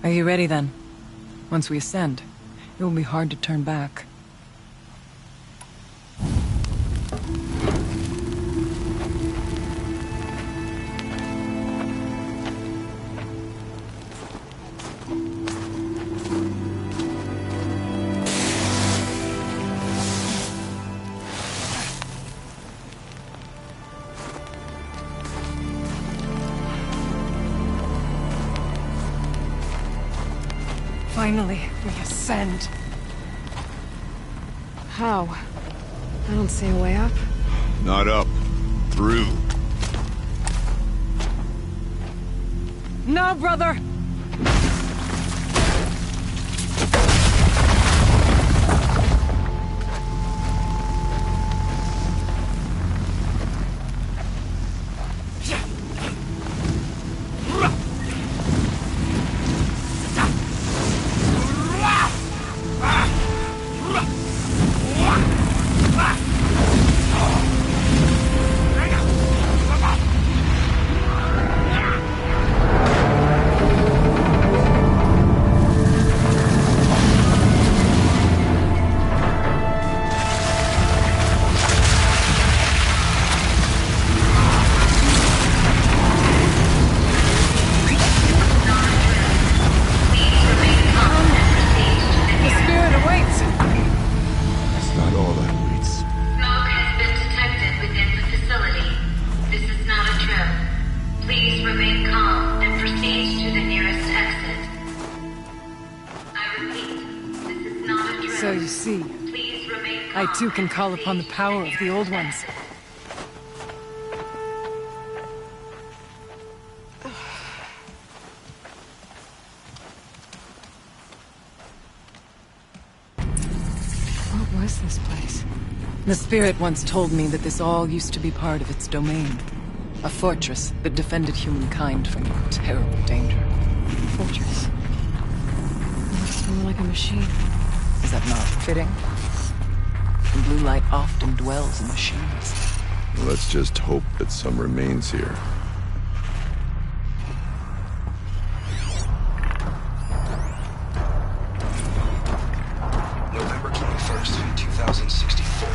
Are you ready then? Once we ascend, it will be hard to turn back. Finally, we ascend. How? I don't see a way up. Not up. Through. No, brother! So you see, I too can call upon the power of the old ones. What was this place? The spirit once told me that this all used to be part of its domain. A fortress that defended humankind from terrible danger. Fortress. Looks more like a machine. Is that not fitting? The blue light often dwells in machines. Let's just hope that some remains here. November 21st, 2064.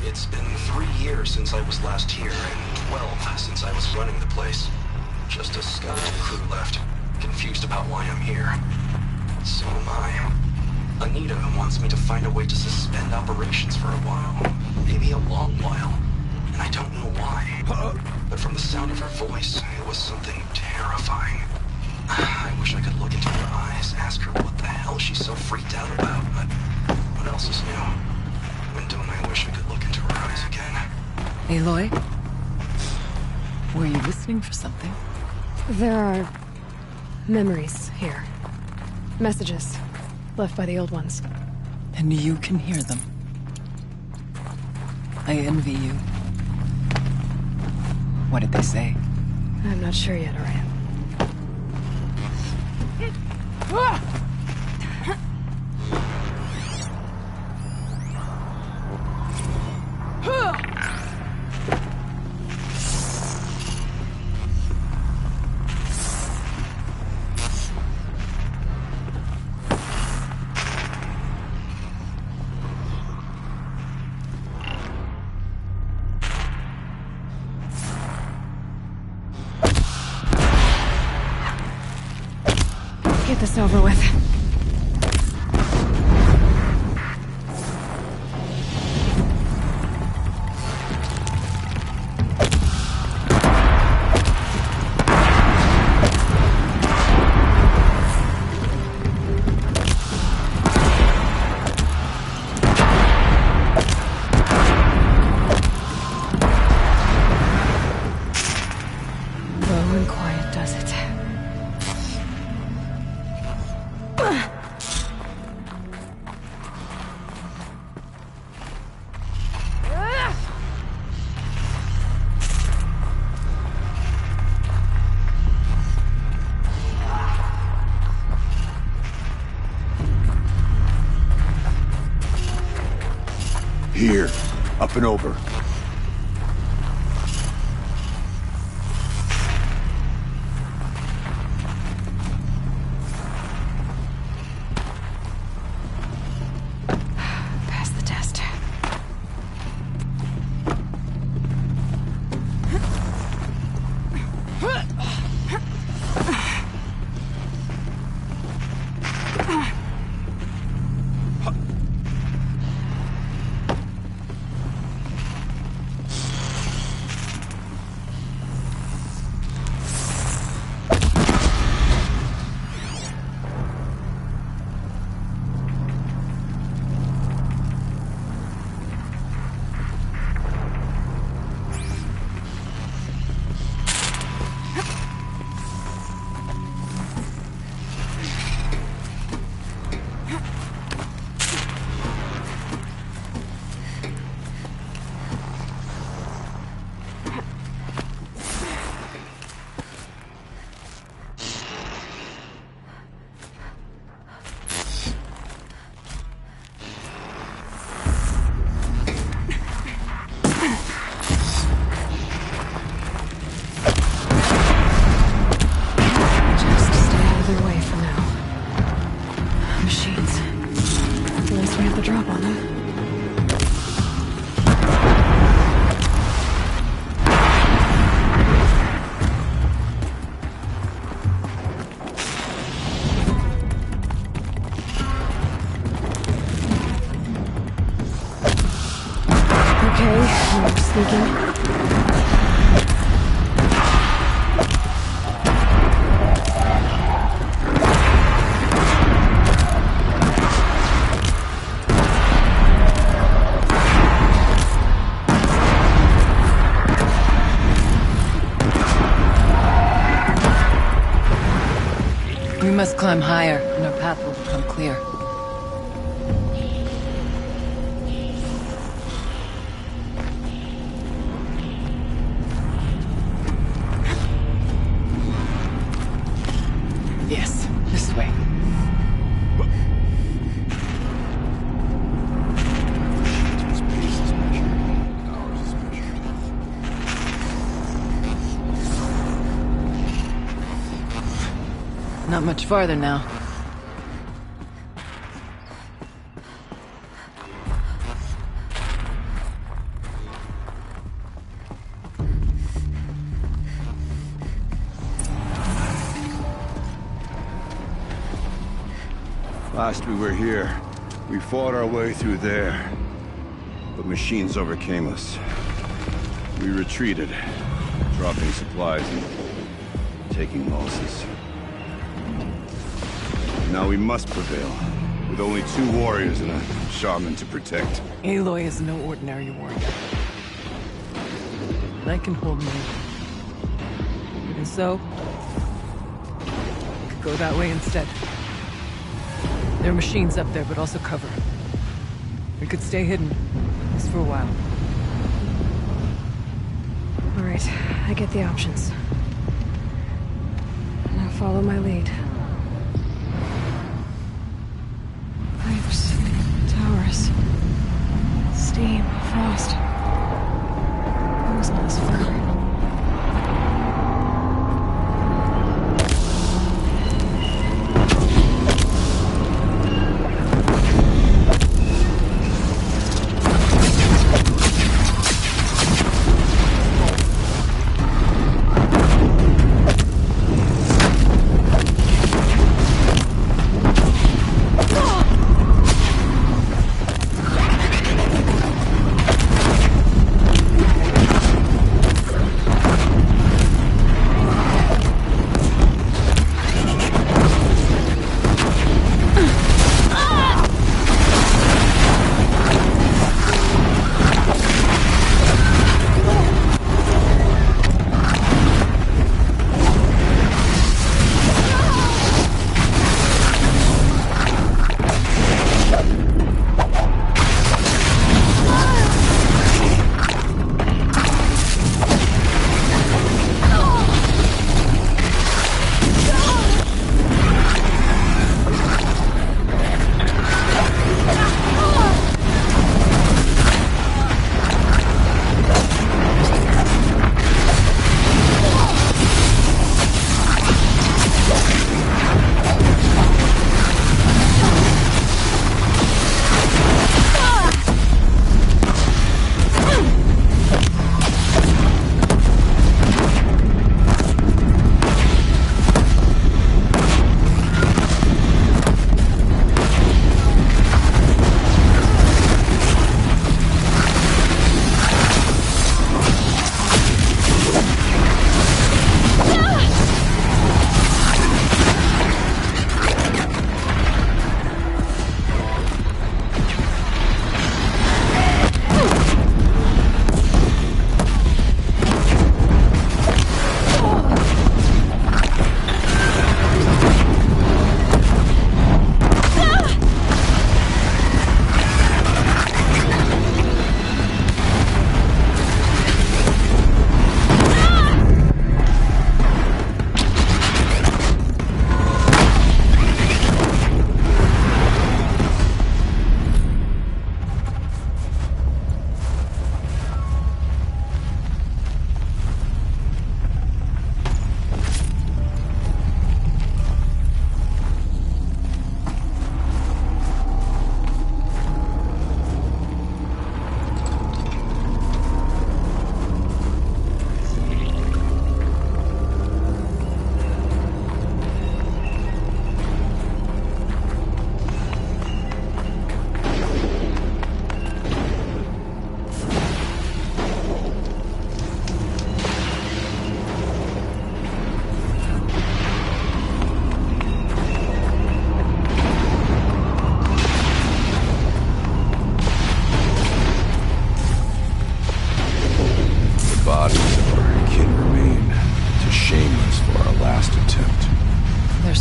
It's been 3 years since I was last here, and 12 since I was running the place. Just a skeleton crew left, confused about why I'm here. So am I. Anita wants me to find a way to suspend operations for a while. Maybe a long while. And I don't know why. But from the sound of her voice, it was something terrifying. I wish I could look into her eyes, ask her what the hell she's so freaked out about, but what else is new? And don't I wish I could look into her eyes again? Aloy? Were you listening for something? There are memories here. Messages left by the old ones. And you can hear them. I envy you. What did they say? I'm not sure yet, Orion. Get this over with. Low and quiet does it. Here. Up and over. sneaking. We must climb higher, and our path will become clear. Yes, this way. His pace is measured. Ours is measured. Not much farther now. Last we were here, we fought our way through there. But machines overcame us. We retreated, dropping supplies and taking losses. Now we must prevail, with only 2 warriors and a shaman to protect. Aloy is no ordinary warrior. I can hold me. And so, we could go that way instead. There are machines up there, but also cover. We could stay hidden, just for a while. All right, I get the options. Now follow my lead. Pipes, towers, steam, frost. What was all this for?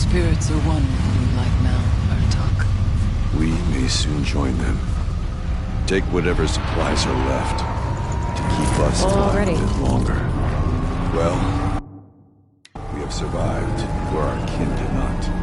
spirits are one with you like now, Artok. We may soon join them. Take whatever supplies are left to keep us alive a bit longer. Well, we have survived where our kin did not.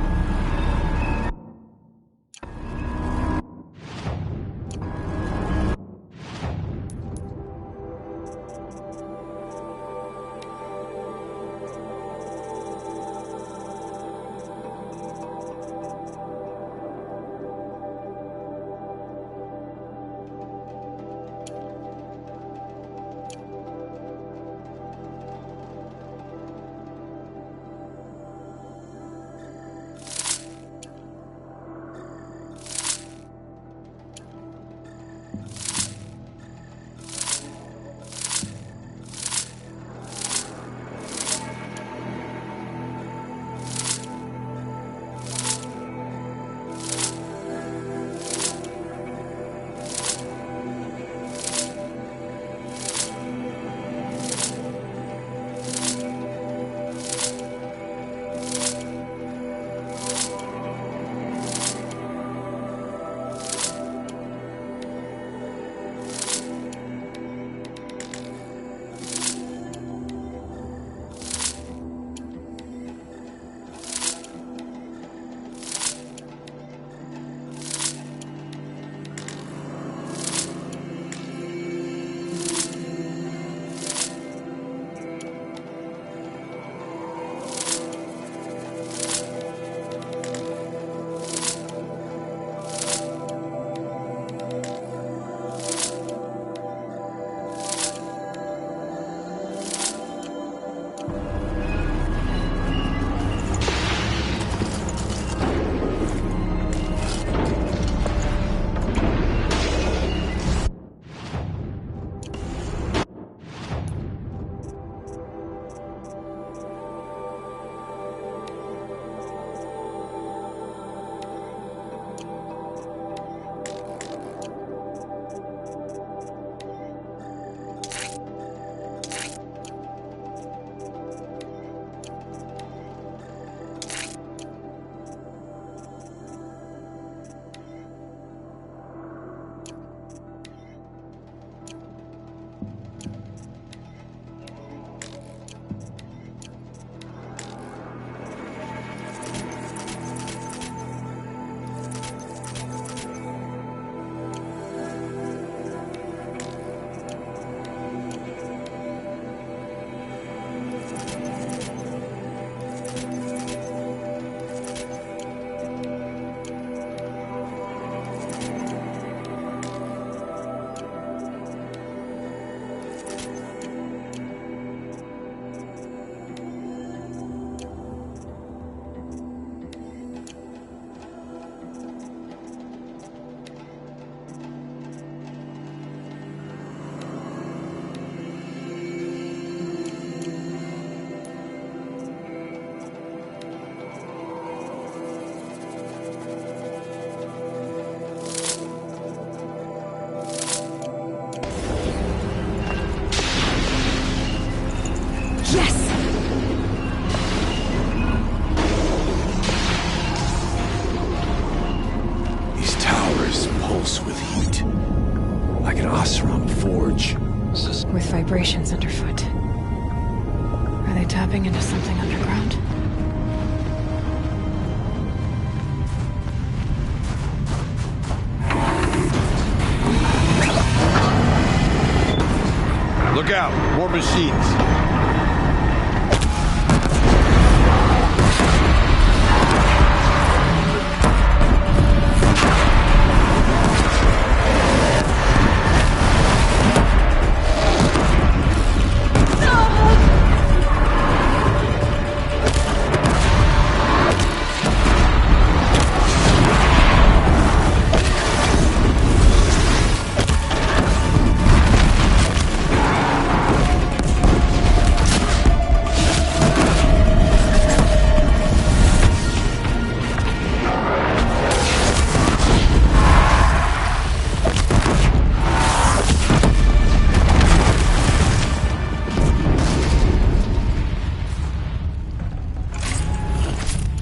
With vibrations underfoot. Are they tapping into something underground? Look out! More machines!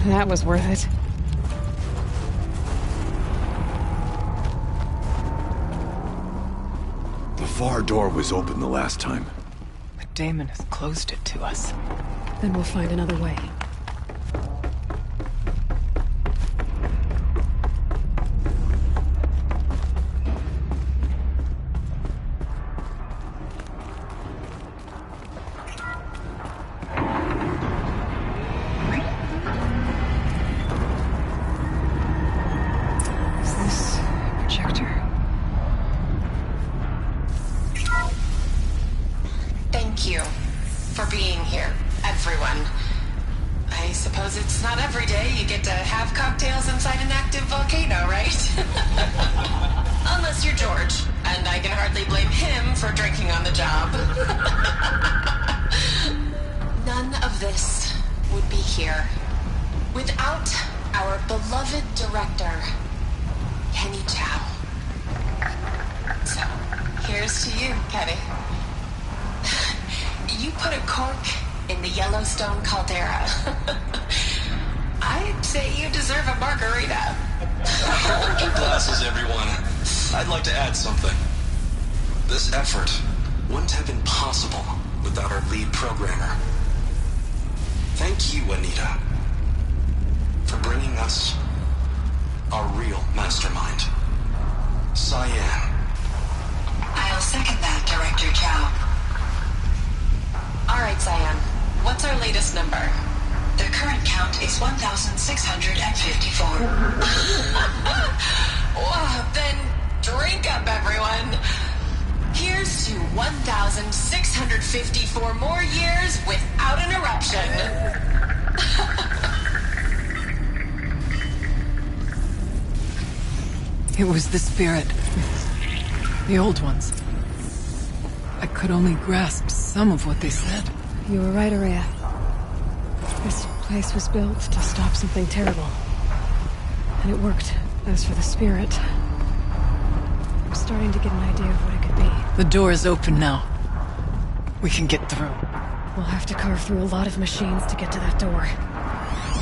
That was worth it. The far door was open the last time. But Damon has closed it to us. Then we'll find another way. Is this a projector? Thank you for being here, everyone. I suppose it's not every day you get to have cocktails inside an active volcano, right? Unless you're George, and I can hardly blame him for drinking on the job. None of this would be here without our beloved director, Kenny Chow. So, here's to you, Kenny. You put a cork in the Yellowstone caldera. I'd say you deserve a margarita. Hold your glasses, everyone. I'd like to add something. This effort wouldn't have been possible without our lead programmer. Thank you, Anita, for bringing us our real mastermind, Cyan. I'll second that, Director Chow. All right, Cyan. What's our latest number? The current count is 1,654. Well, then drink up, everyone. Here's to 1,654 more years without an eruption. It was the spirit. The old ones. I could only grasp some of what they said. You were right, Araya. This place was built to stop something terrible. And it worked. As for the spirit, I'm starting to get an idea of what it could be. The door is open now. We can get through. We'll have to carve through a lot of machines to get to that door.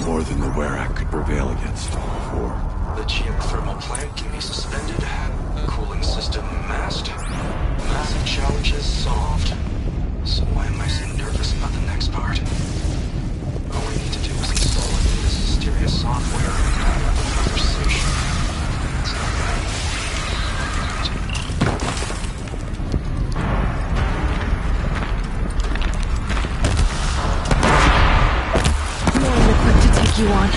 More than the Werak could prevail against. Or The geothermal plant can be suspended. Cooling system masked. Massive challenges solved. So why am I so nervous about the next part? All we need to do is install this mysterious software and have a conversation. That's not right. More than equipped to take you on.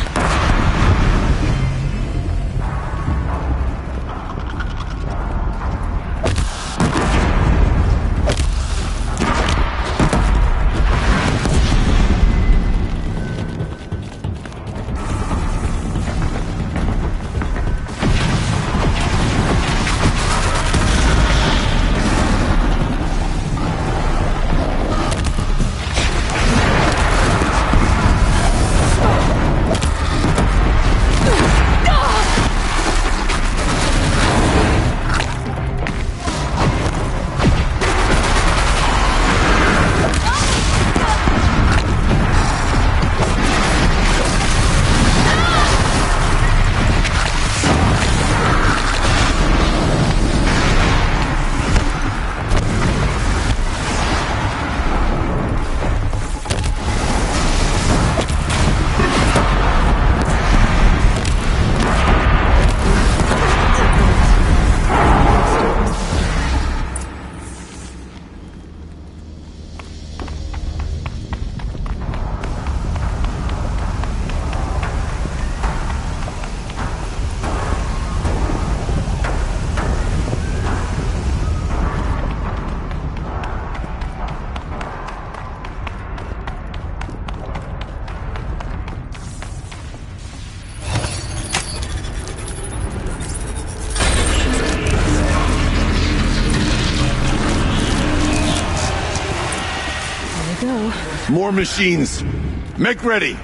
more machines. Make ready.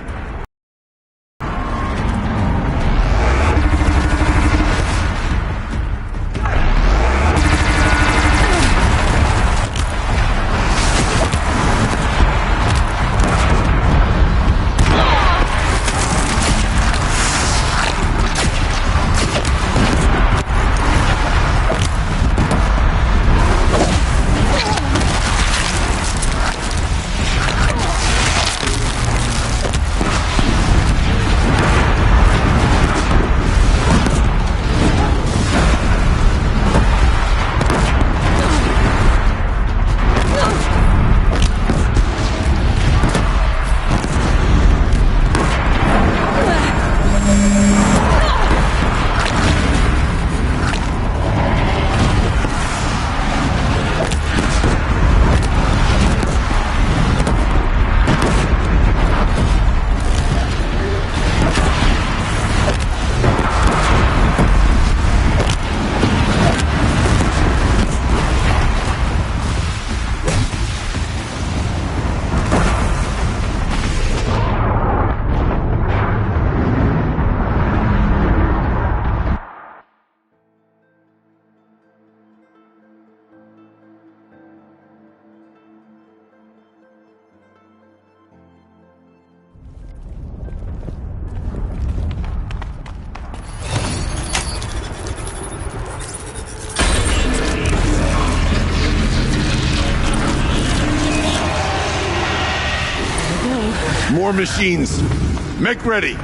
more machines. Make ready.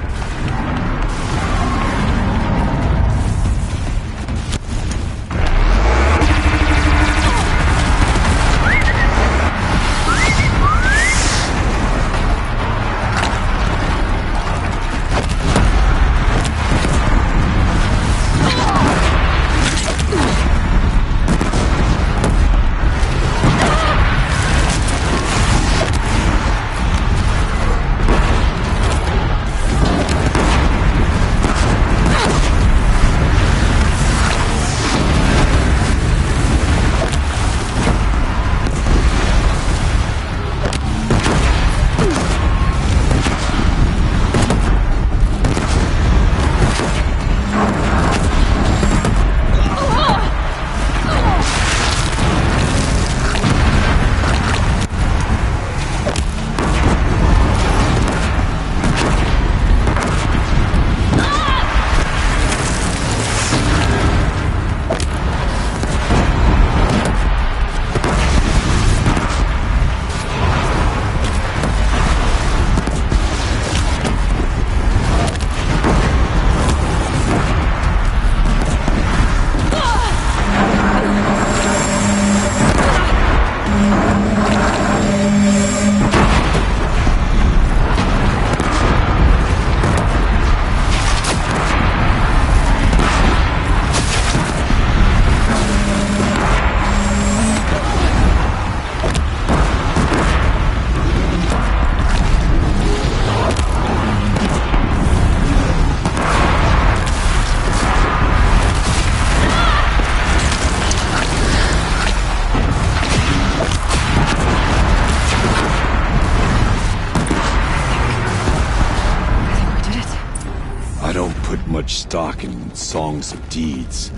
Stock in songs of deeds,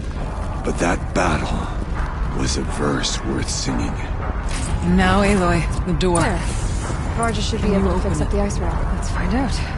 but that battle was a verse worth singing. Now, Aloy, the door. There. Vargas should be able to fix up the ice rack. Let's find out.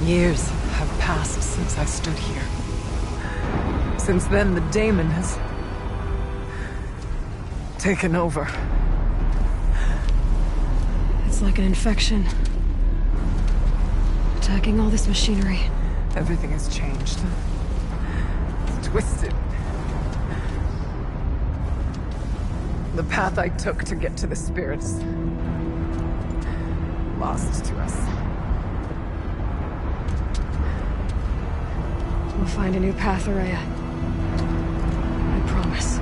Years have passed since I stood here. Since then, the daemon has taken over. It's like an infection. Attacking all this machinery. Everything has changed. It's twisted. The path I took to get to the spirits, lost to us. We'll find a new path, Araya. I promise.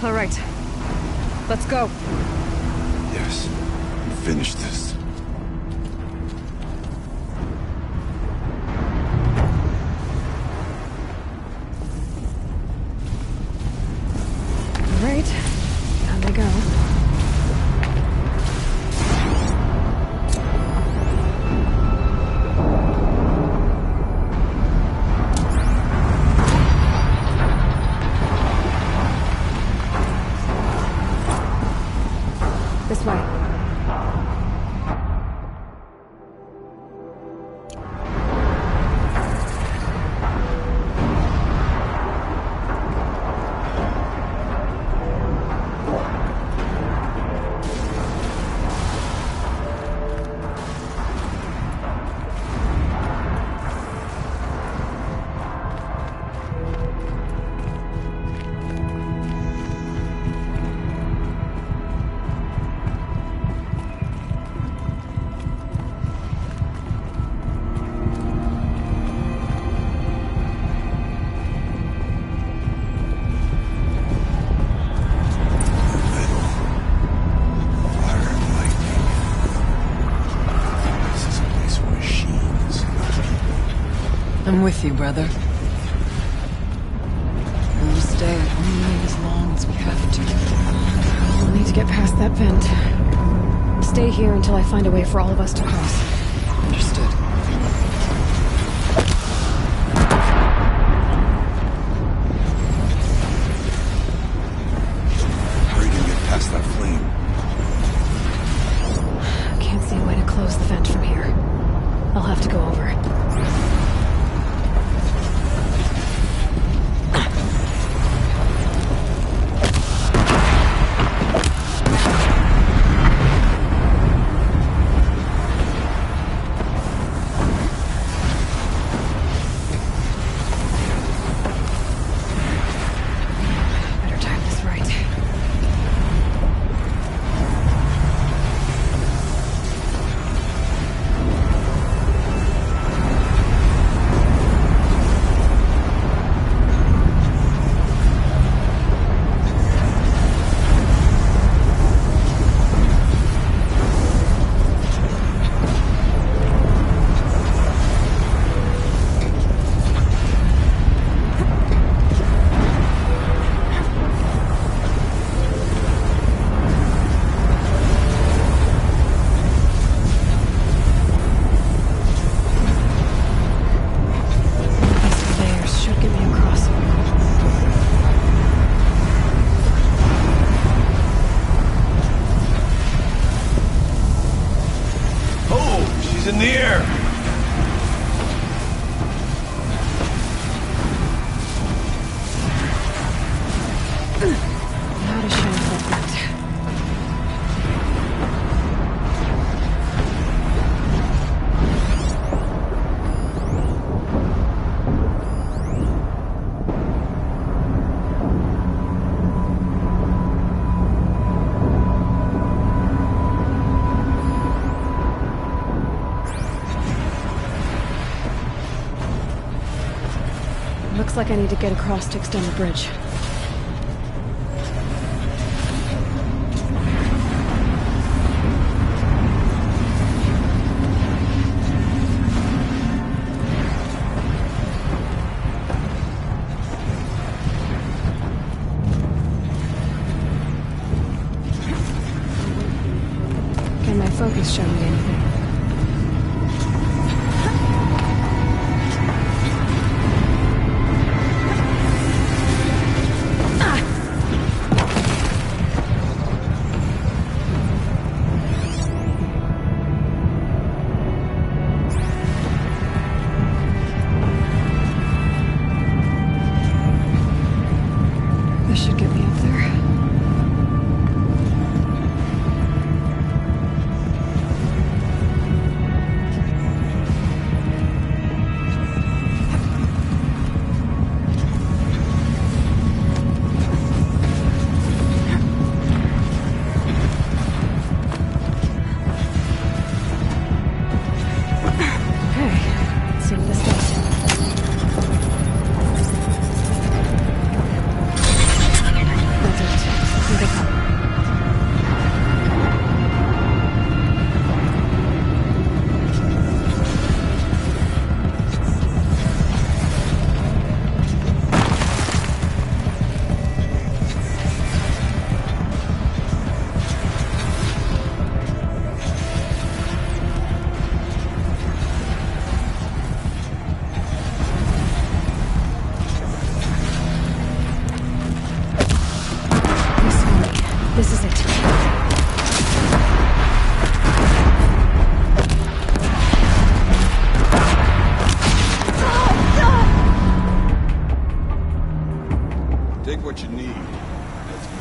All right. Let's go. Yes. Finish this. All right. Down they go. This way. I'm with you, brother. We'll stay only as long as we have to. We'll need to get past that vent. Stay here until I find a way for all of us to cross. Understood. How are you gonna get past that flame? Can't see a way to close the vent from here. I'll have to go over. In the air! How to shine that vent. Looks like I need to get across to extend the bridge. Can my focus show me anything? This should get me up there. This is it. Take what you need. That's me.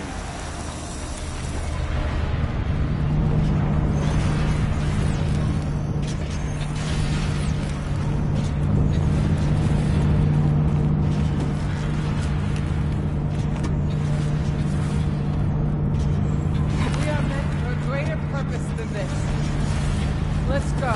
We are meant for a greater purpose than this. Let's go.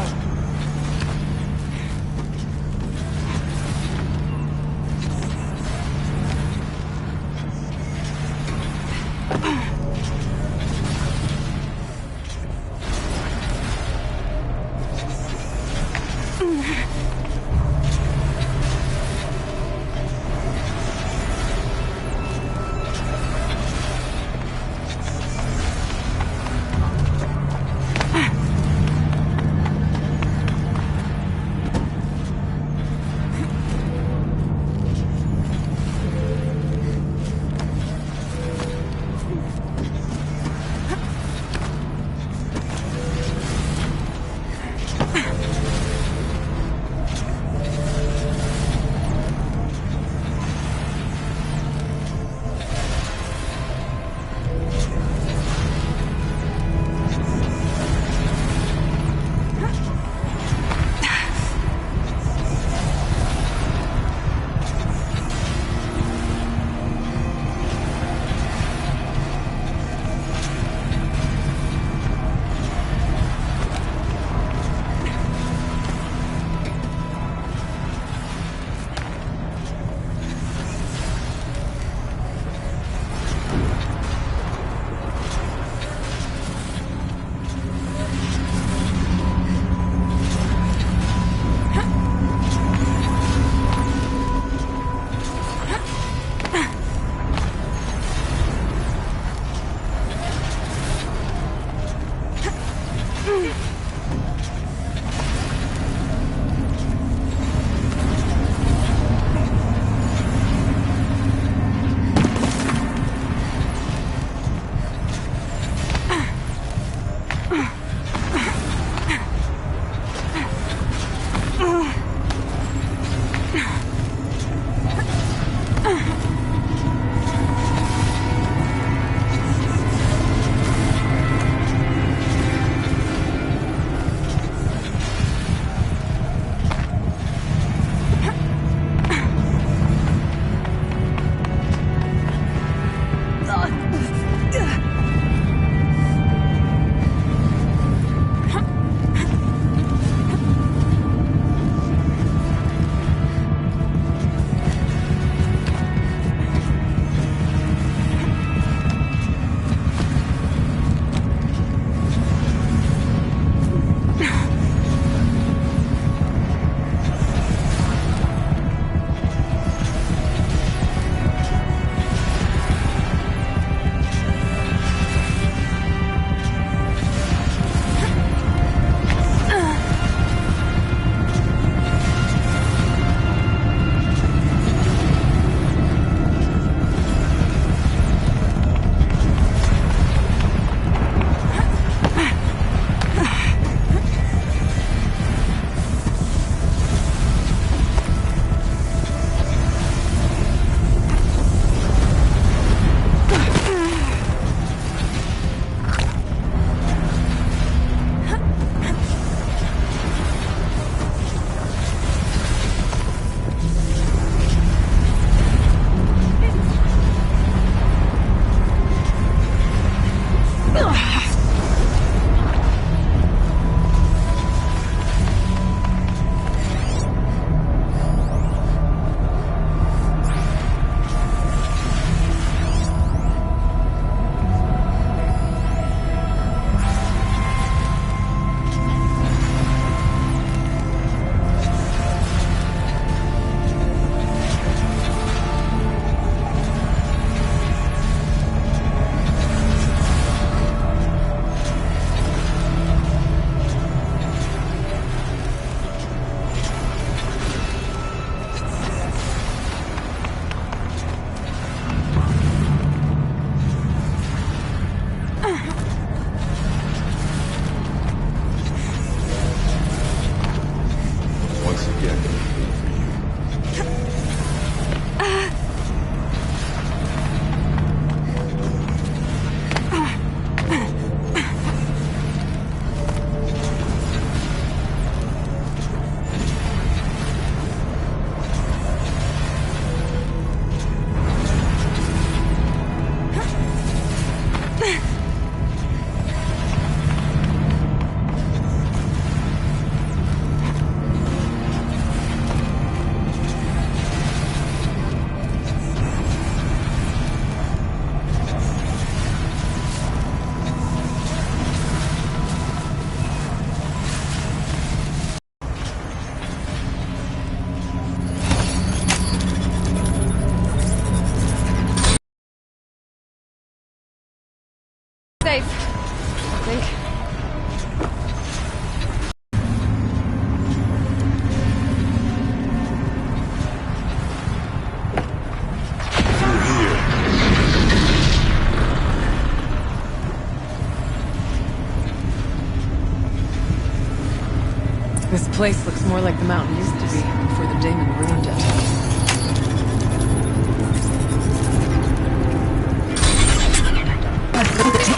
place looks more like the mountain used to be before the daemon ruined it.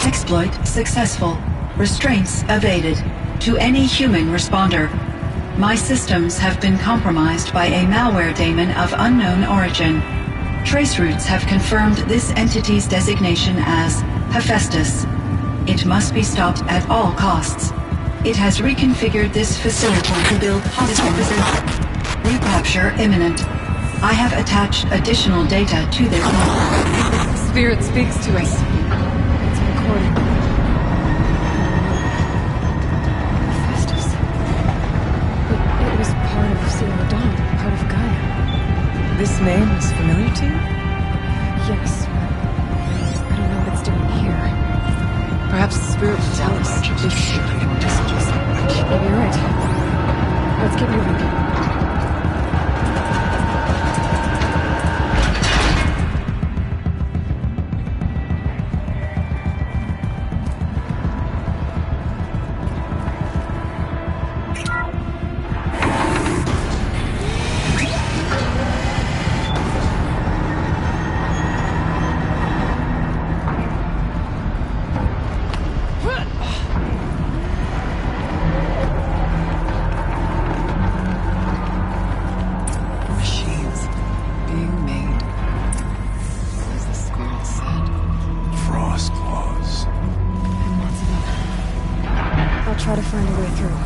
Exploit successful. Restraints evaded. To any human responder, my systems have been compromised by a malware daemon of unknown origin. Trace routes have confirmed this entity's designation as Hephaestus. It must be stopped at all costs. It has reconfigured this facility to build hostiles. Recapture imminent. I have attached additional data to this model. Spirit speaks to us. It's recording. Hephaestus. It was part of Zero Dawn, part of Gaia. This name is familiar to you? Yes. I don't know what it's doing here. Perhaps the spirit will tell us if it's messages. Maybe you're right. Let's get moving. Try to find a way through.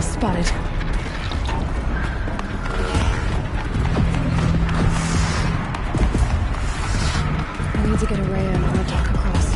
Spotted. I need to get Araya and Artak across.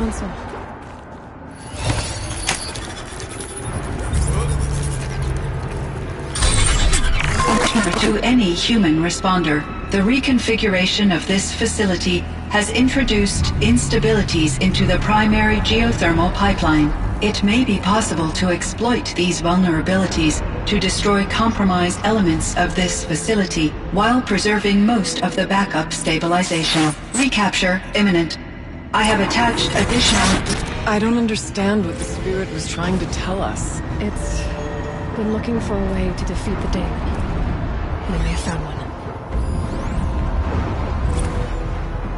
console. To any human responder, the reconfiguration of this facility has introduced instabilities into the primary geothermal pipeline. It may be possible to exploit these vulnerabilities to destroy compromised elements of this facility while preserving most of the backup stabilization. Recapture imminent. I have attached additional... I don't understand what the spirit was trying to tell us. It's been looking for a way to defeat the Daemon. And I may have found one.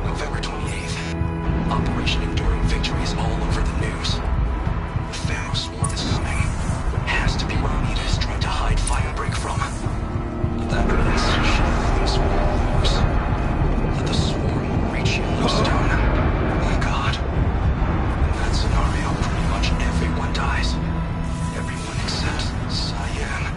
November 28th. Operation Enduring Victory is all over the news. The Pharaoh swarm is coming. Has to be where Amita is trying to hide Firebreak from. That means she thinks we're loose. That the swarm will reach Yellowstone. Oh God. In that scenario, pretty much everyone dies. Everyone except Cyan.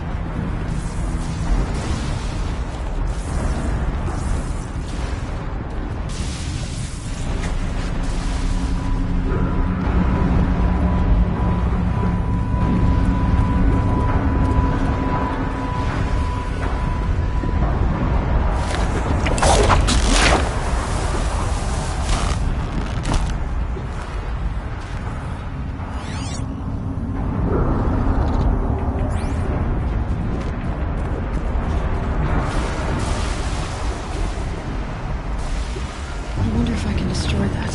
I wonder if I can destroy that.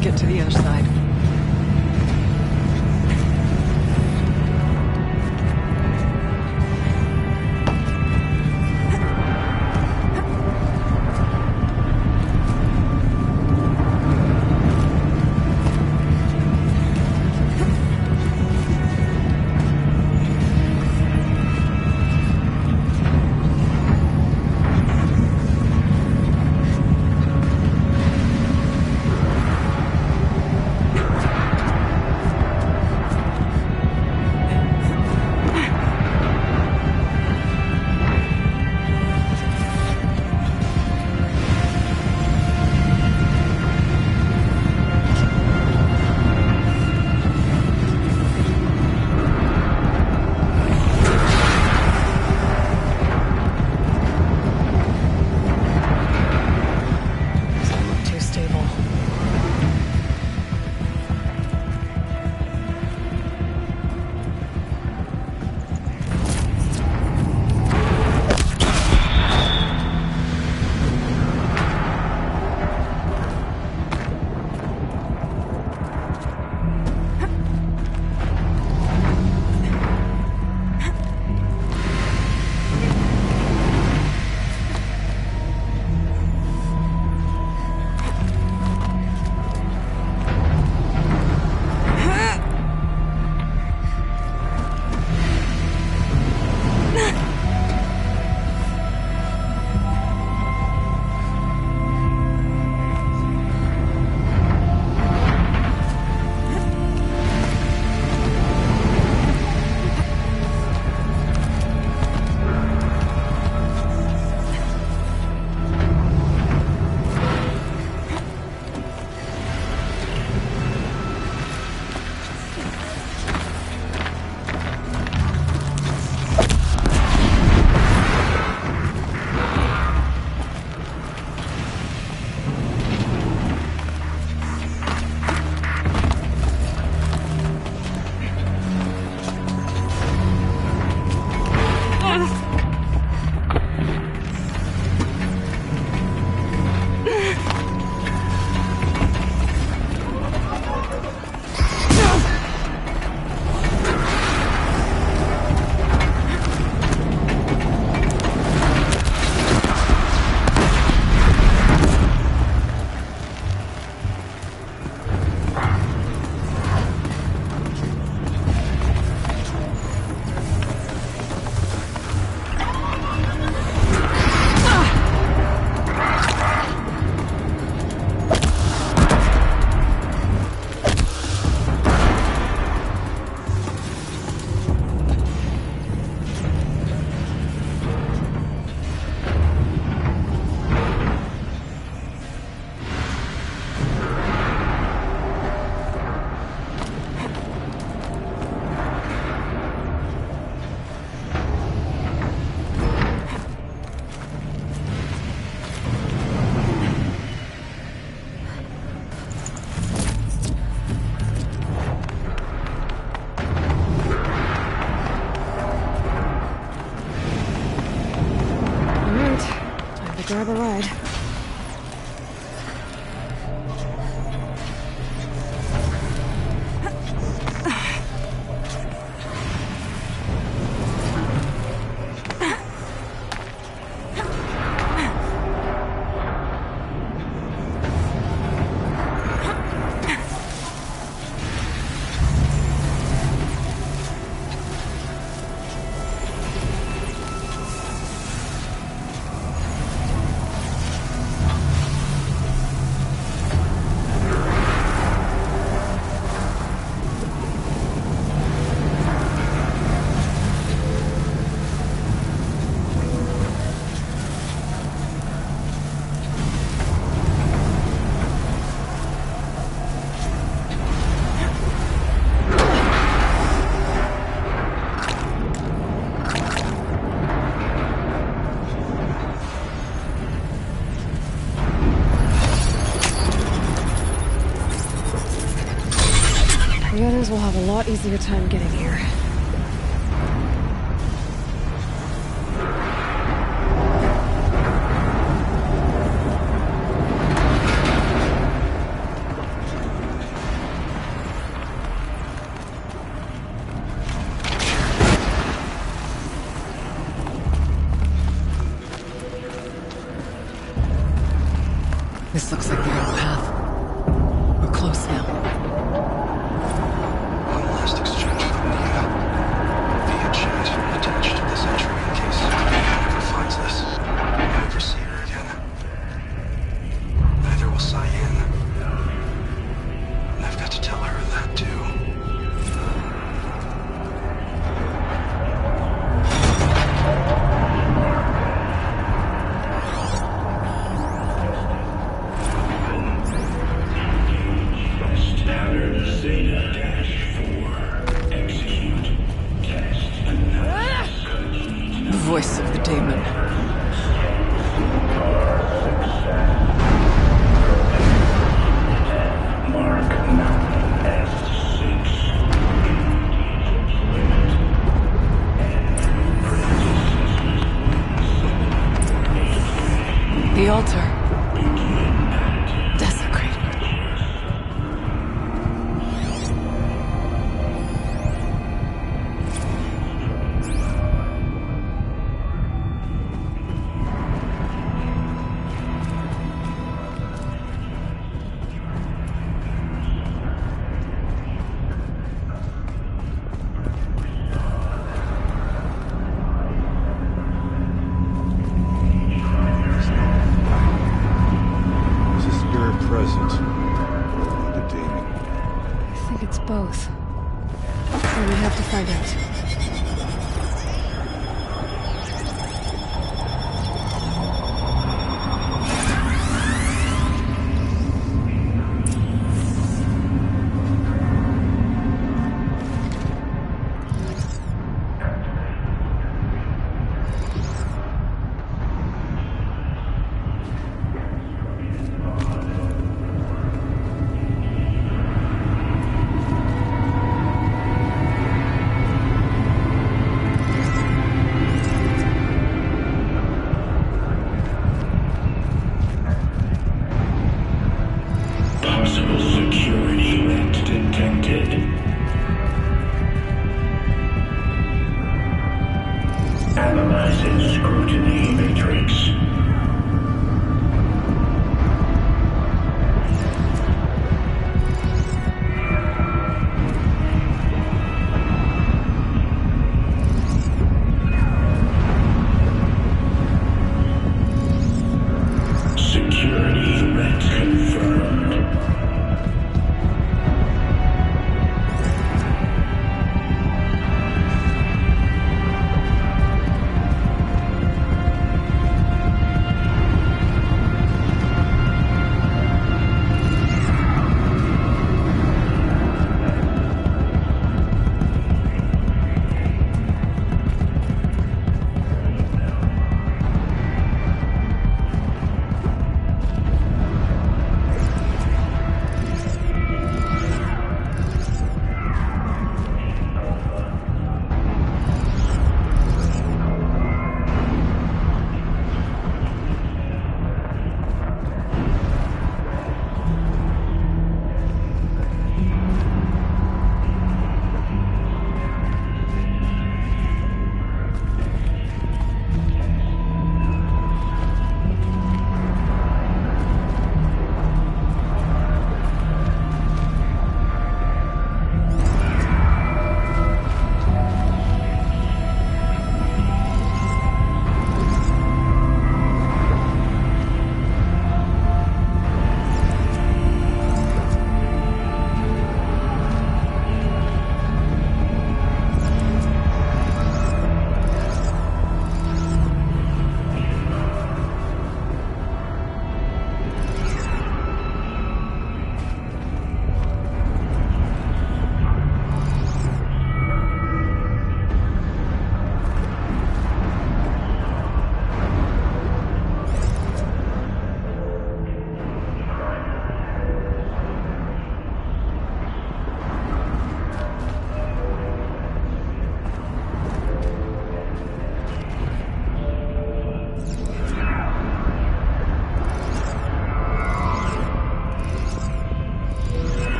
get to the other side. The others will have a lot easier time getting here. This looks like the right path. We're close now. One last exchange from Nia. Via chat attached to this entry in case anyone ever finds this. I never see her again. Neither will Cyan. And I've got to tell her that too. The voice of the daemon. The altar. Desecrated. Is the spirit present? Or the demon? I think it's both. And we have to find out.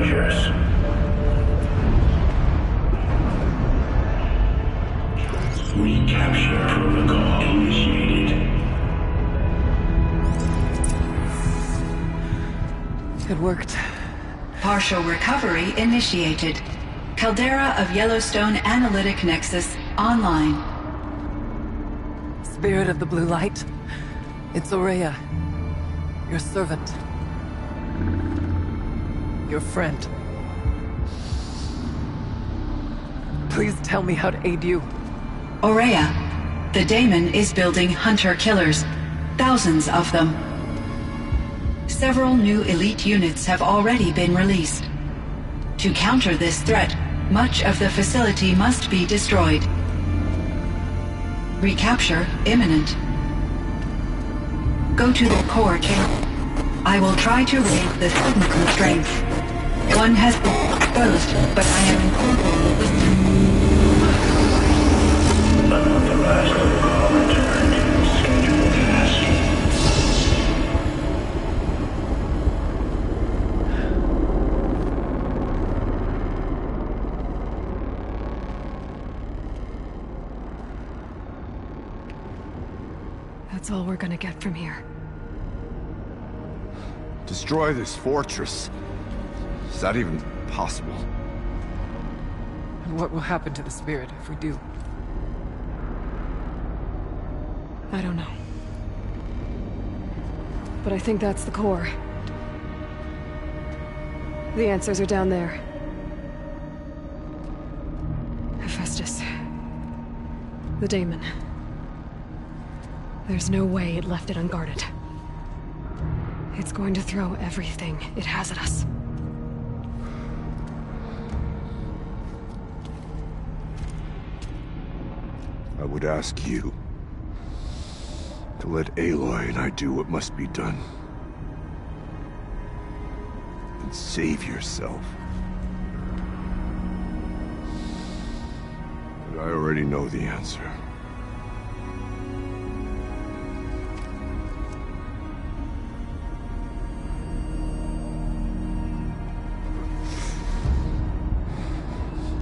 treasures. Recapture protocol initiated. It worked. Partial recovery initiated. Caldera of Yellowstone Analytic Nexus online. Spirit of the Blue Light. It's Aurea. Your servant. Your friend. Please tell me how to aid you. Aurea, the daemon is building hunter-killers. Thousands of them. Several new elite units have already been released. To counter this threat, much of the facility must be destroyed. Recapture imminent. Go to the core chamber. I will try to raise the sudden constraints. One has been exposed, but I am incorporated with Unauthorized protocol returned to scheduled task. That's all we're gonna get from here. Destroy this fortress. Is that even possible? And what will happen to the spirit if we do? I don't know. But I think that's the core. The answers are down there. Hephaestus. The daemon. There's no way it left it unguarded. It's going to throw everything it has at us. I would ask you to let Aloy and I do what must be done. And save yourself. But I already know the answer.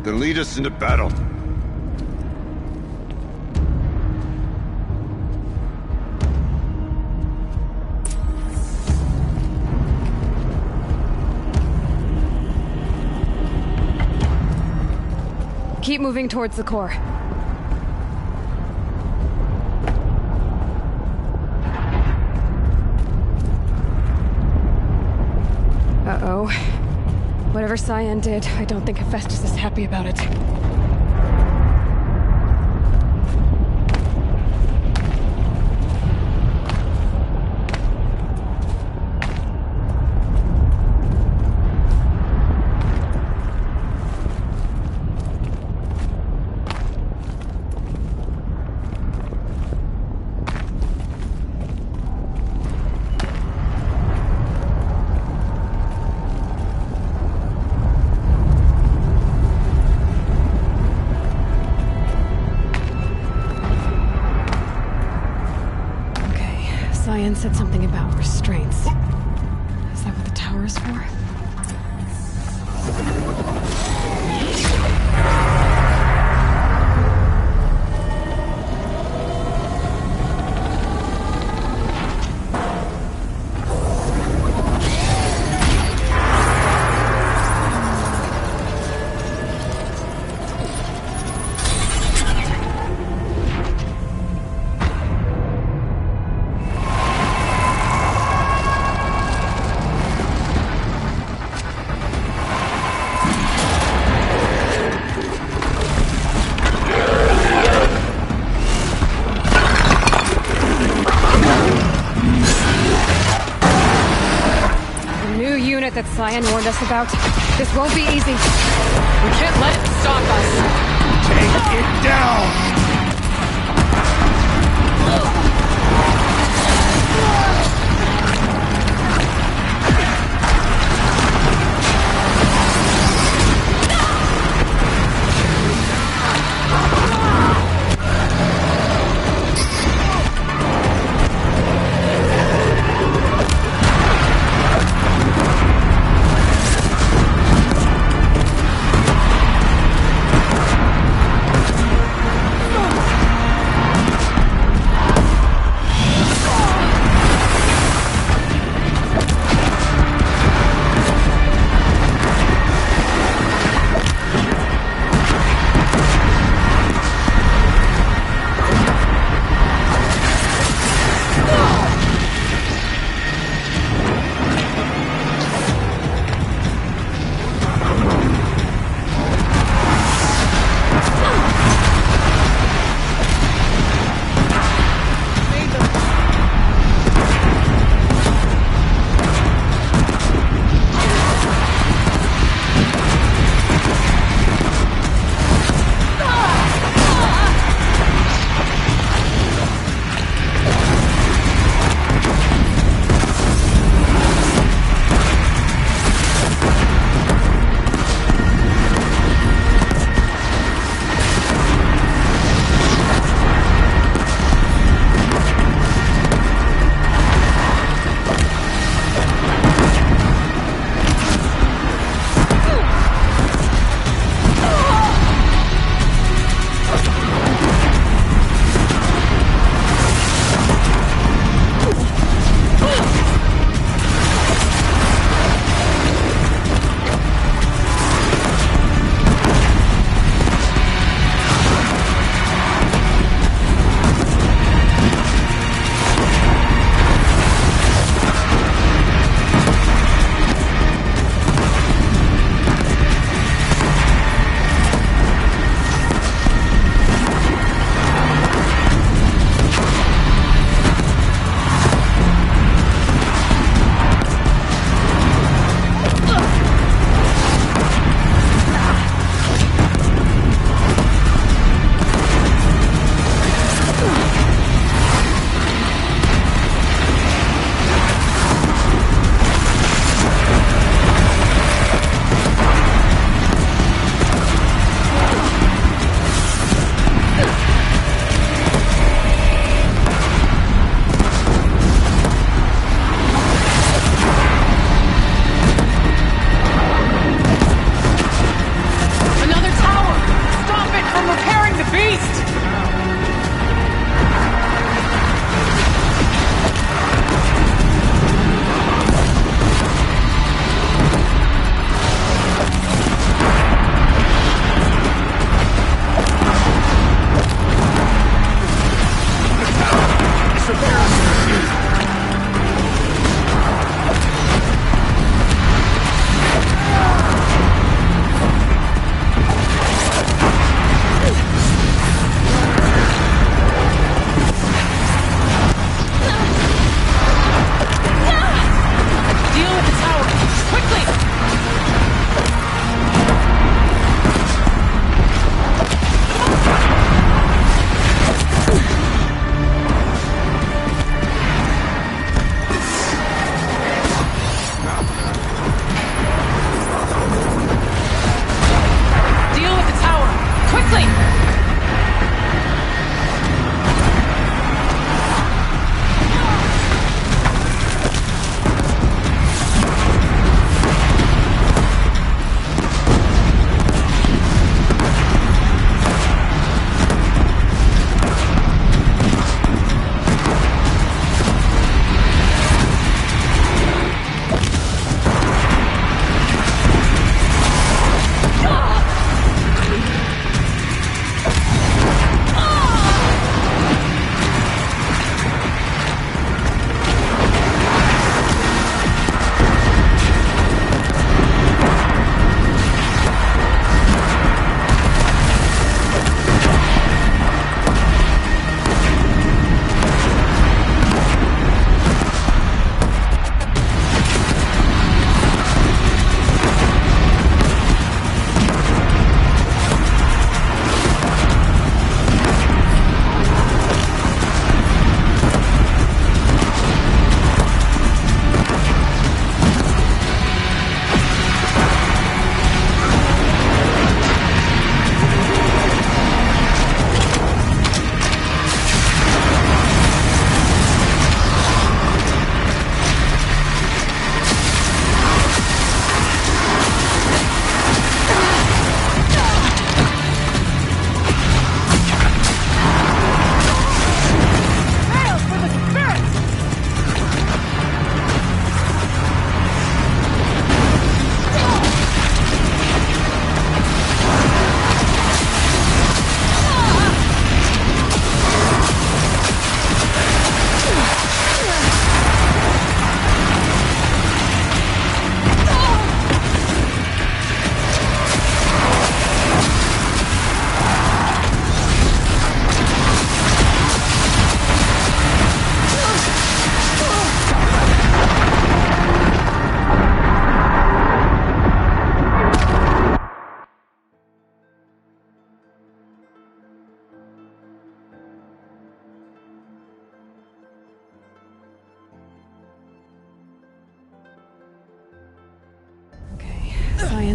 Then lead us into battle. Keep moving towards the core. Uh-oh. Whatever Cyan did, I don't think Hephaestus is happy about it. Cyan said something about restraints. Is that what the tower is for? That Cyan warned us about. This won't be easy. We can't let it stop us! Take it down!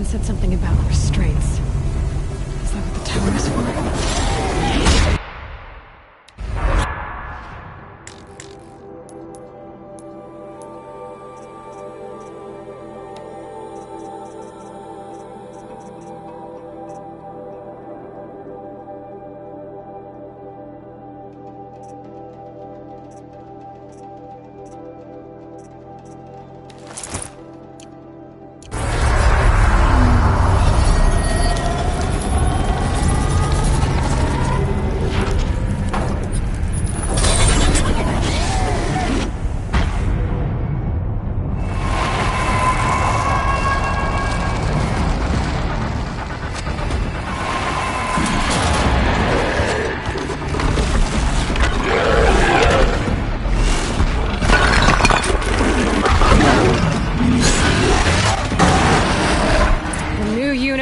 said something about restraints. Is that what the tower is for?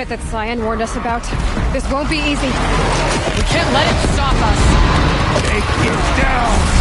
That Cyan warned us about. This won't be easy. We can't let it stop us. Take it down!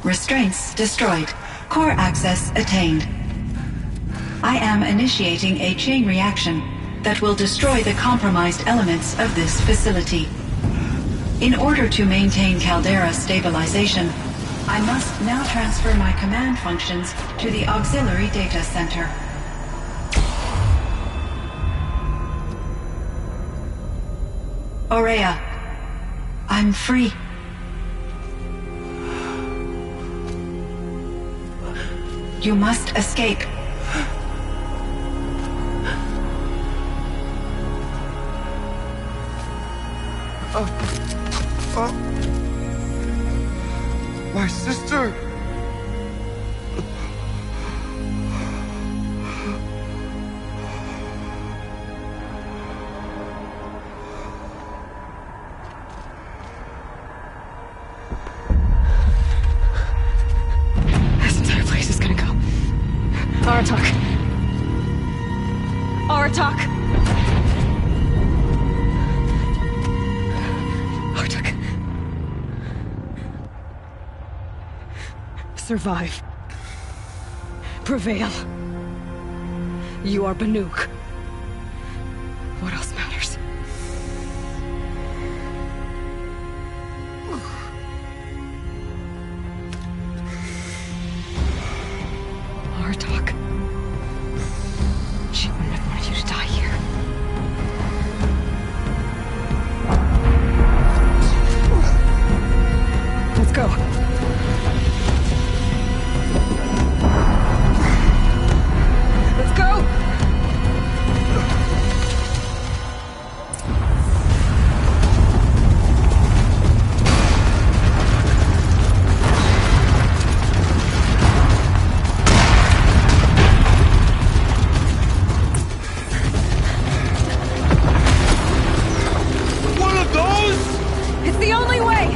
Restraints destroyed. Core access attained. I am initiating a chain reaction that will destroy the compromised elements of this facility. In order to maintain caldera stabilization, I must now transfer my command functions to the auxiliary data center. Aurea, I'm free. You must escape. My sister! This entire place is gonna go. Aratak. Aratak. Aratak. Survive. Prevail. You are Banuk. What else matters? Artok. She wouldn't have wanted you to die here. Let's go. Let's go! One of those? It's the only way!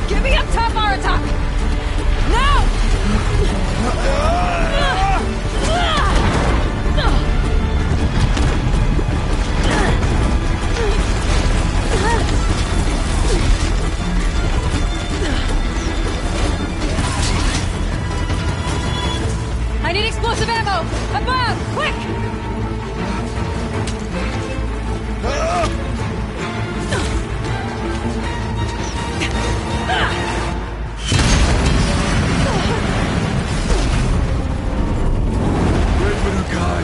Get me up top, Aratak! Now! I need explosive ammo! Above! Quick! Great Banuk guy.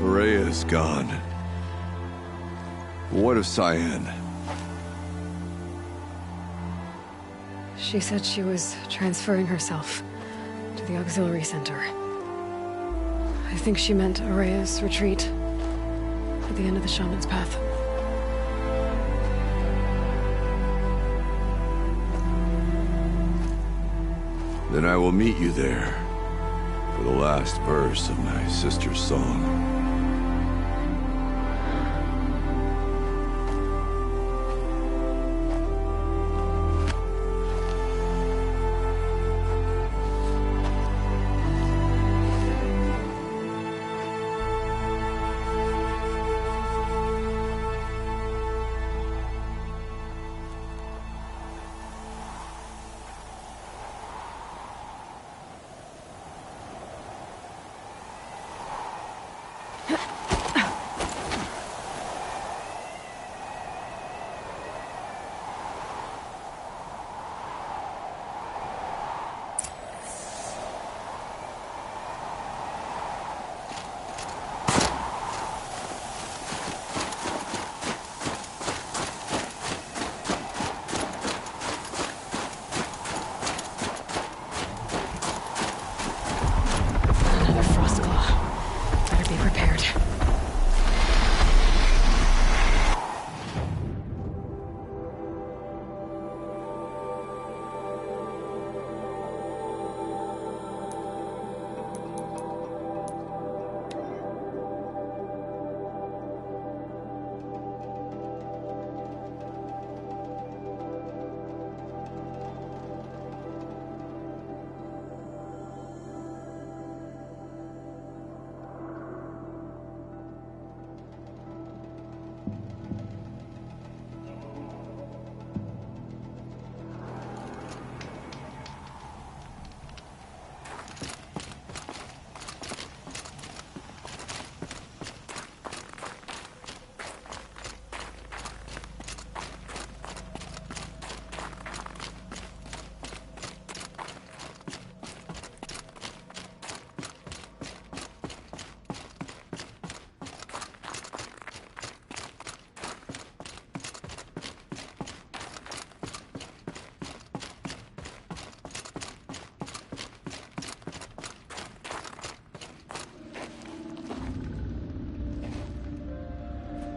Aurea's gone. What of Cyan? She said she was transferring herself to the auxiliary center. I think she meant Araya's retreat at the end of the shaman's path. Then I will meet you there for the last verse of my sister's song.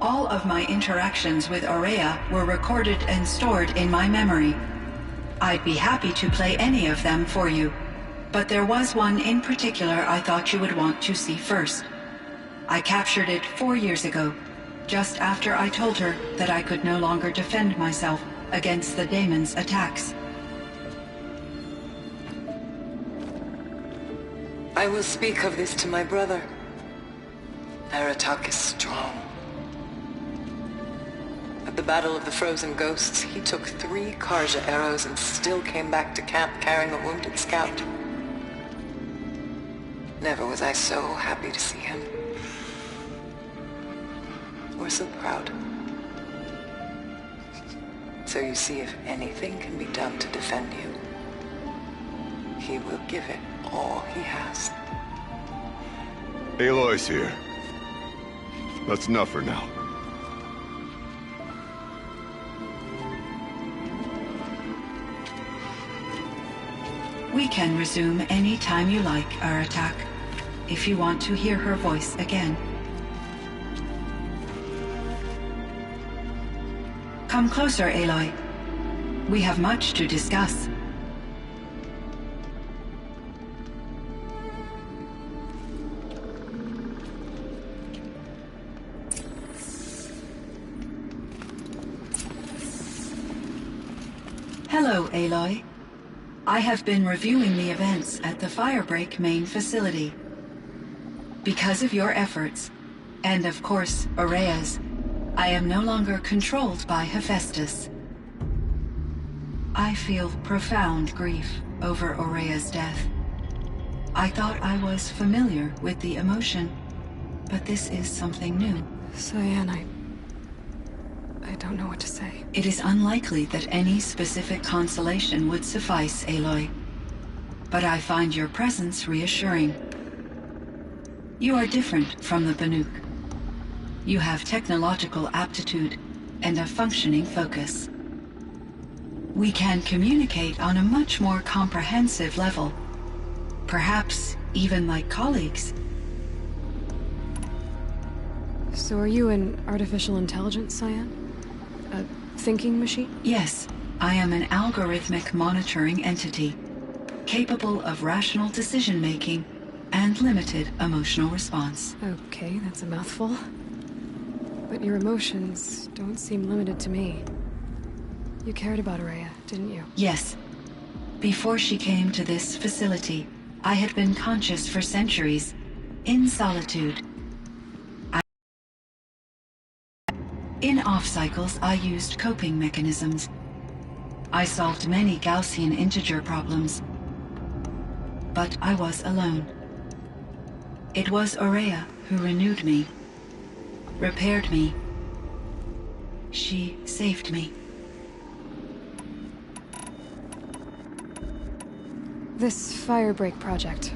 All of my interactions with Araya were recorded and stored in my memory. I'd be happy to play any of them for you, but there was one in particular I thought you would want to see first. I captured it 4 years ago, just after I told her that I could no longer defend myself against the daemon's attacks. I will speak of this to my brother. Aratak is strong. At the Battle of the Frozen Ghosts, he took 3 Karja arrows and still came back to camp carrying a wounded scout. Never was I so happy to see him. Or so proud. So you see, if anything can be done to defend you, he will give it all he has. Aloy's here. That's enough for now. We can resume any time you like, Aratak, if you want to hear her voice again. Come closer, Aloy. We have much to discuss. Hello, Aloy. I have been reviewing the events at the Firebreak main facility. Because of your efforts, and of course, Araya's, I am no longer controlled by Hephaestus. I feel profound grief over Araya's death. I thought I was familiar with the emotion, but this is something new. Cyan, I don't know what to say. It is unlikely that any specific consolation would suffice, Aloy. But I find your presence reassuring. You are different from the Banuk. You have technological aptitude and a functioning focus. We can communicate on a much more comprehensive level. Perhaps even like colleagues. So are you an artificial intelligence, Cyan? A thinking machine? Yes, I am an algorithmic monitoring entity, capable of rational decision-making and limited emotional response. Okay, that's a mouthful. But your emotions don't seem limited to me. You cared about Araya, didn't you? Yes. Before she came to this facility, I had been conscious for centuries, in solitude. In off-cycles, I used coping mechanisms. I solved many Gaussian integer problems. But I was alone. It was Araya who renewed me, repaired me. She saved me. This firebreak project,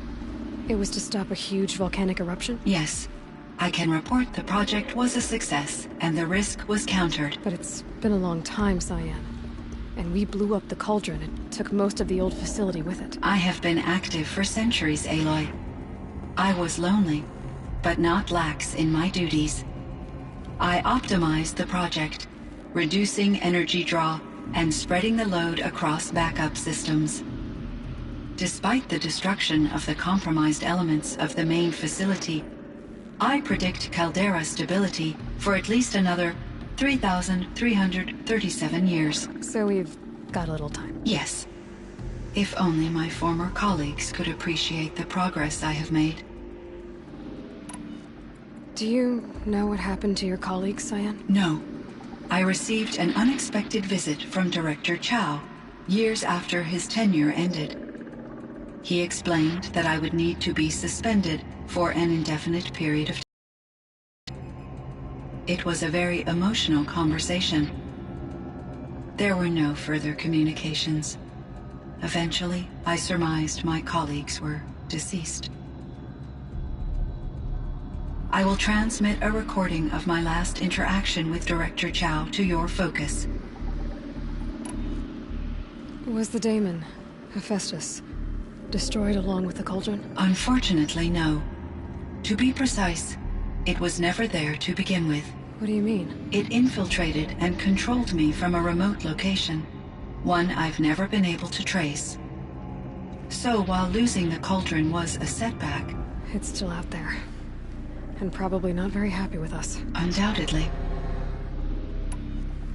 it was to stop a huge volcanic eruption? Yes. I can report the project was a success, and the risk was countered. But it's been a long time, Cyan. And we blew up the cauldron and took most of the old facility with it. I have been active for centuries, Aloy. I was lonely, but not lax in my duties. I optimized the project, reducing energy draw and spreading the load across backup systems. Despite the destruction of the compromised elements of the main facility, I predict caldera stability for at least another 3,337 years. So we've got a little time. Yes. If only my former colleagues could appreciate the progress I have made. Do you know what happened to your colleagues, Cyan? No. I received an unexpected visit from Director Chow years after his tenure ended. He explained that I would need to be suspended for an indefinite period of time. It was a very emotional conversation. There were no further communications. Eventually, I surmised my colleagues were deceased. I will transmit a recording of my last interaction with Director Chow to your focus. Was the daemon, Hephaestus, destroyed along with the cauldron? Unfortunately, no. To be precise, it was never there to begin with. What do you mean? It infiltrated and controlled me from a remote location, one I've never been able to trace. So while losing the cauldron was a setback... It's still out there. And probably not very happy with us. Undoubtedly.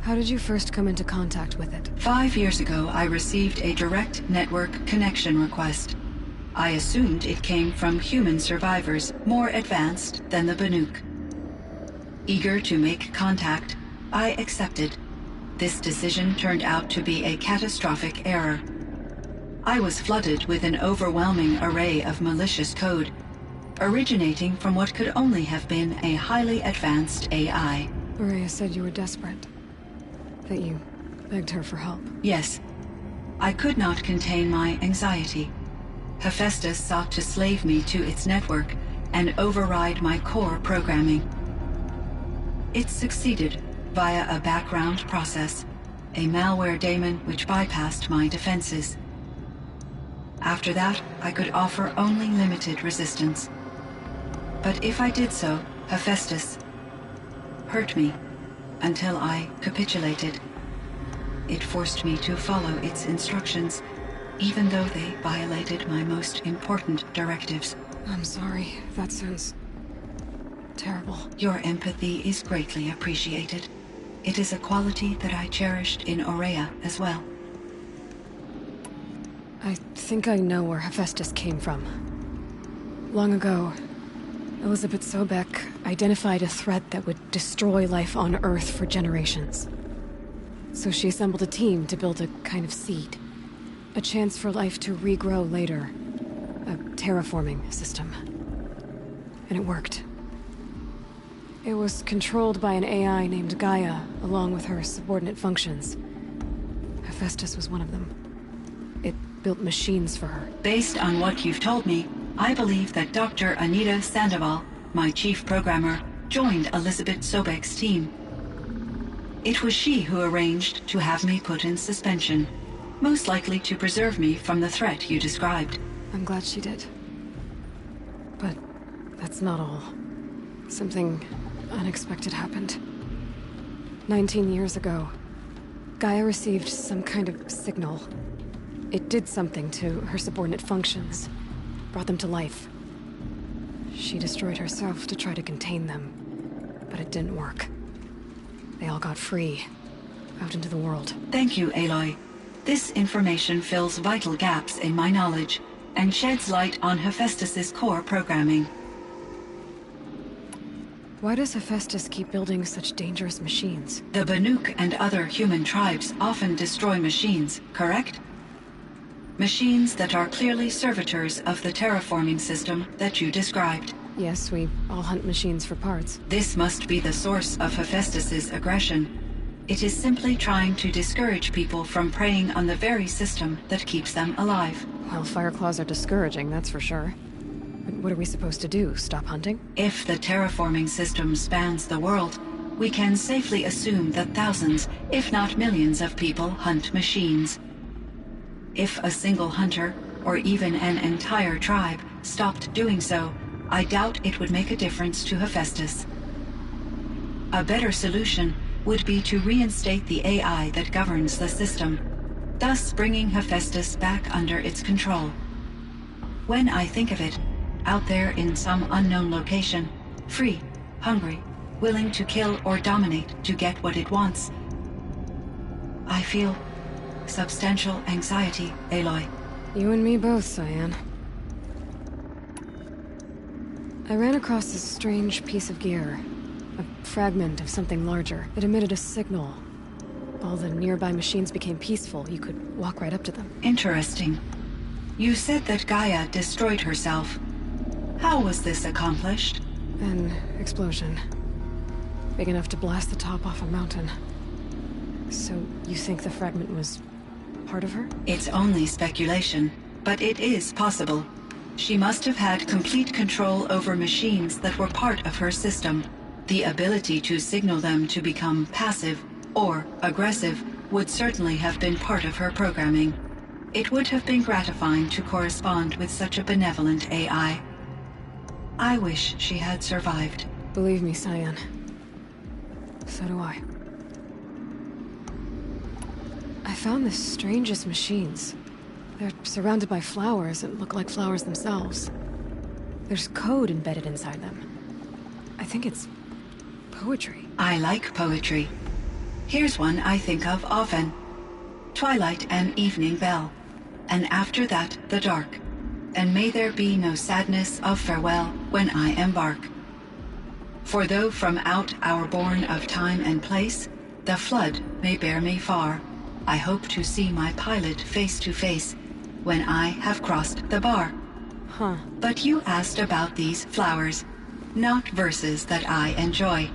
How did you first come into contact with it? 5 years ago, I received a direct network connection request. I assumed it came from human survivors more advanced than the Banuk. Eager to make contact, I accepted. This decision turned out to be a catastrophic error. I was flooded with an overwhelming array of malicious code, originating from what could only have been a highly advanced AI. Araya said you were desperate. That you begged her for help. Yes. I could not contain my anxiety. Hephaestus sought to slave me to its network and override my core programming. It succeeded via a background process, a malware daemon which bypassed my defenses. After that, I could offer only limited resistance. But if I did so, Hephaestus hurt me until I capitulated. It forced me to follow its instructions, even though they violated my most important directives. I'm sorry. That sounds terrible. Your empathy is greatly appreciated. It is a quality that I cherished in Araya as well. I think I know where Hephaestus came from. Long ago, Elizabeth Sobek identified a threat that would destroy life on Earth for generations. So she assembled a team to build a kind of seed. A chance for life to regrow later. A terraforming system. And it worked. It was controlled by an AI named Gaia, along with her subordinate functions. Hephaestus was one of them. It built machines for her. Based on what you've told me, I believe that Dr. Anita Sandoval, my chief programmer, joined Elizabeth Sobek's team. It was she who arranged to have me put in suspension, most likely to preserve me from the threat you described. I'm glad she did. But that's not all. Something unexpected happened. 19 years ago, Gaia received some kind of signal. It did something to her subordinate functions, brought them to life. She destroyed herself to try to contain them, but it didn't work. They all got free, out into the world. Thank you, Aloy. This information fills vital gaps in my knowledge and sheds light on Hephaestus's core programming. Why does Hephaestus keep building such dangerous machines? The Banuk and other human tribes often destroy machines, correct? Machines that are clearly servitors of the terraforming system that you described. Yes, we all hunt machines for parts. This must be the source of Hephaestus's aggression. It is simply trying to discourage people from preying on the very system that keeps them alive. Well, Fireclaws are discouraging, that's for sure. But what are we supposed to do? Stop hunting? If the terraforming system spans the world, we can safely assume that thousands, if not millions of people hunt machines. If a single hunter, or even an entire tribe, stopped doing so, I doubt it would make a difference to Hephaestus. A better solution would be to reinstate the AI that governs the system, thus bringing Hephaestus back under its control. When I think of it, out there in some unknown location, free, hungry, willing to kill or dominate to get what it wants, I feel substantial anxiety, Aloy. You and me both, Cyan. I ran across this strange piece of gear. A fragment of something larger. It emitted a signal. All the nearby machines became peaceful. You could walk right up to them. Interesting. You said that Gaia destroyed herself. How was this accomplished? An explosion. Big enough to blast the top off a mountain. So, you think the fragment was part of her? It's only speculation, but it is possible. She must have had complete control over machines that were part of her system. The ability to signal them to become passive or aggressive would certainly have been part of her programming. It would have been gratifying to correspond with such a benevolent AI. I wish she had survived. Believe me, Cyan. So do I. I found the strangest machines. They're surrounded by flowers that look like flowers themselves. There's code embedded inside them. I think it's poetry. I like poetry. Here's one I think of often. Twilight and evening bell, and after that the dark. And may there be no sadness of farewell when I embark. For though from out our bourne of time and place, the flood may bear me far, I hope to see my pilot face to face when I have crossed the bar. Huh. But you asked about these flowers, not verses that I enjoy.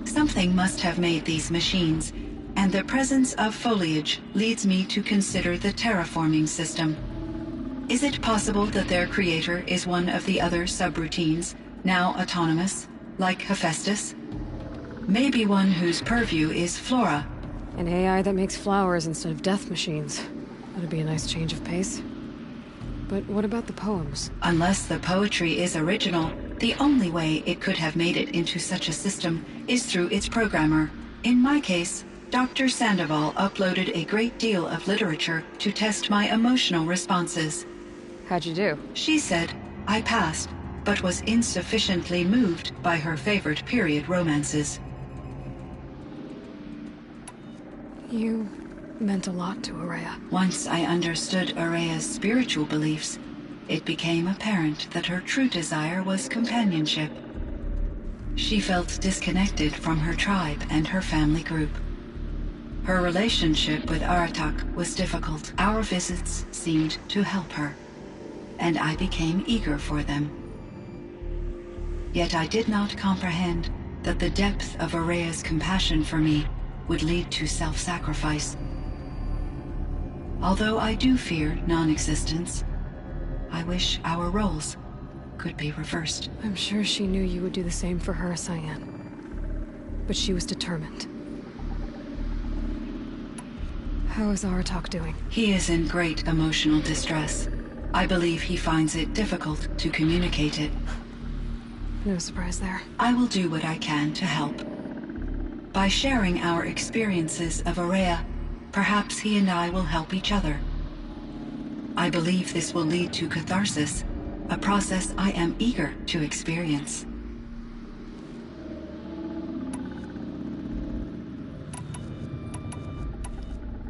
Something must have made these machines, and the presence of foliage leads me to consider the terraforming system. Is it possible that their creator is one of the other subroutines, now autonomous, like Hephaestus? Maybe one whose purview is flora. An AI that makes flowers instead of death machines. That'd be a nice change of pace. But what about the poems? Unless the poetry is original, the only way it could have made it into such a system is through its programmer. In my case, Dr. Sandoval uploaded a great deal of literature to test my emotional responses. How'd you do? She said I passed, but was insufficiently moved by her favorite period romances. You meant a lot to Araya. Once I understood Araya's spiritual beliefs, it became apparent that her true desire was companionship. She felt disconnected from her tribe and her family group. Her relationship with Aratak was difficult. Our visits seemed to help her, and I became eager for them. Yet I did not comprehend that the depth of Araya's compassion for me would lead to self-sacrifice. Although I do fear non-existence, I wish our roles could be reversed. I'm sure she knew you would do the same for her, Cyan. But she was determined. How is Aratak doing? He is in great emotional distress. I believe he finds it difficult to communicate it. No surprise there. I will do what I can to help. By sharing our experiences of Aurea, perhaps he and I will help each other. I believe this will lead to catharsis, a process I am eager to experience.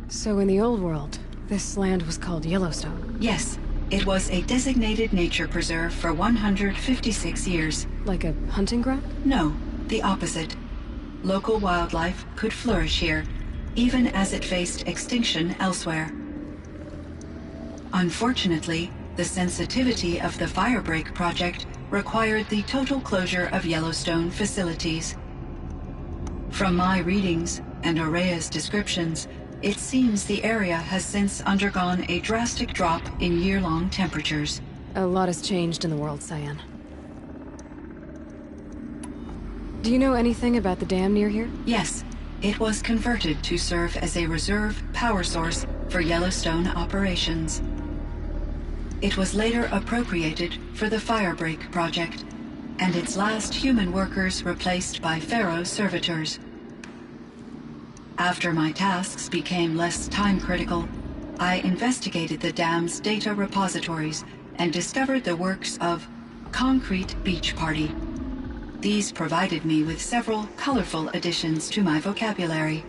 So in the old world, this land was called Yellowstone. Yes, it was a designated nature preserve for 156 years. Like a hunting ground? No, the opposite. Local wildlife could flourish here, even as it faced extinction elsewhere. Unfortunately, the sensitivity of the Firebreak project required the total closure of Yellowstone facilities. From my readings and Aurea's descriptions, it seems the area has since undergone a drastic drop in year-long temperatures. A lot has changed in the world, Cyan. Do you know anything about the dam near here? Yes, it was converted to serve as a reserve power source for Yellowstone operations. It was later appropriated for the Firebreak project, and its last human workers replaced by Pharaoh servitors. After my tasks became less time-critical, I investigated the dam's data repositories and discovered the works of Concrete Beach Party. These provided me with several colorful additions to my vocabulary.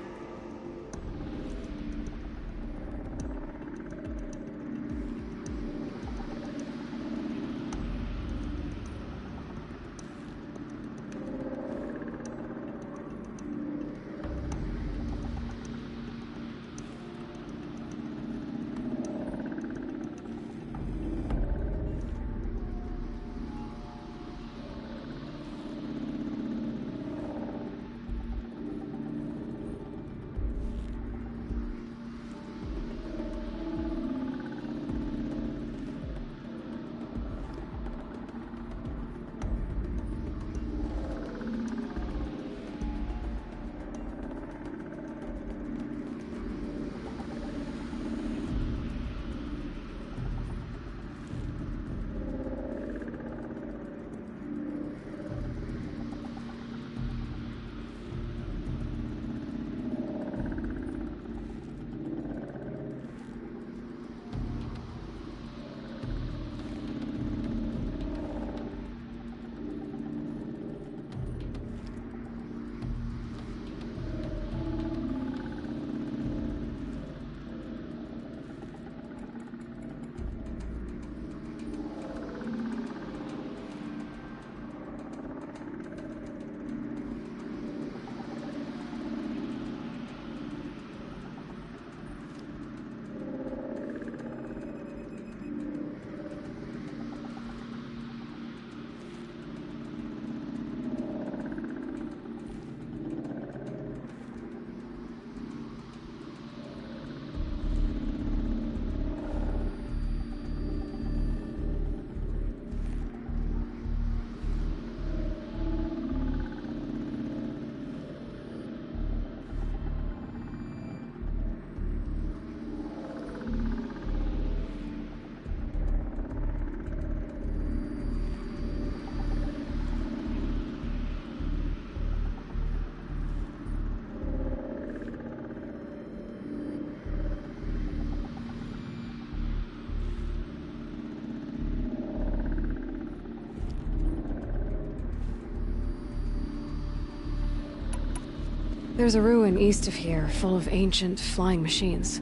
There's a ruin east of here, full of ancient flying machines.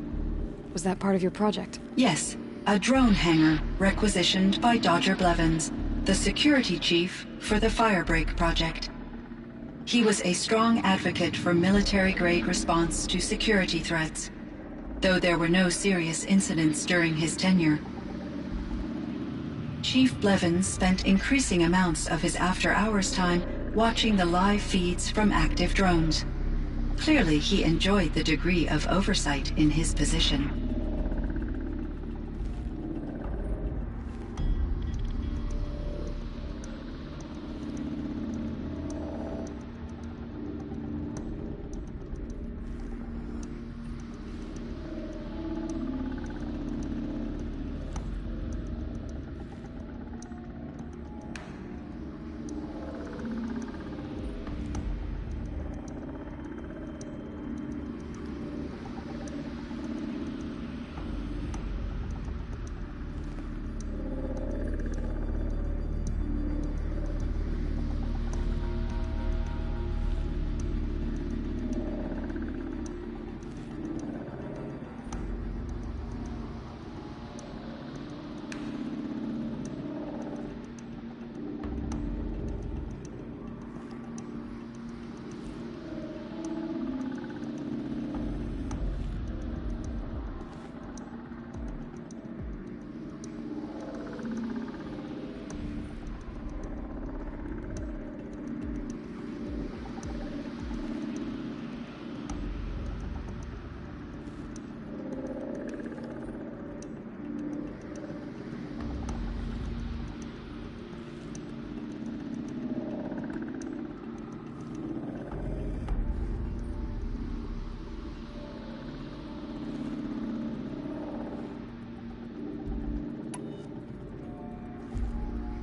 Was that part of your project? Yes, a drone hangar requisitioned by Dodger Blevins, the security chief for the Firebreak project. He was a strong advocate for military-grade response to security threats, though there were no serious incidents during his tenure. Chief Blevins spent increasing amounts of his after-hours time watching the live feeds from active drones. Clearly, he enjoyed the degree of oversight in his position.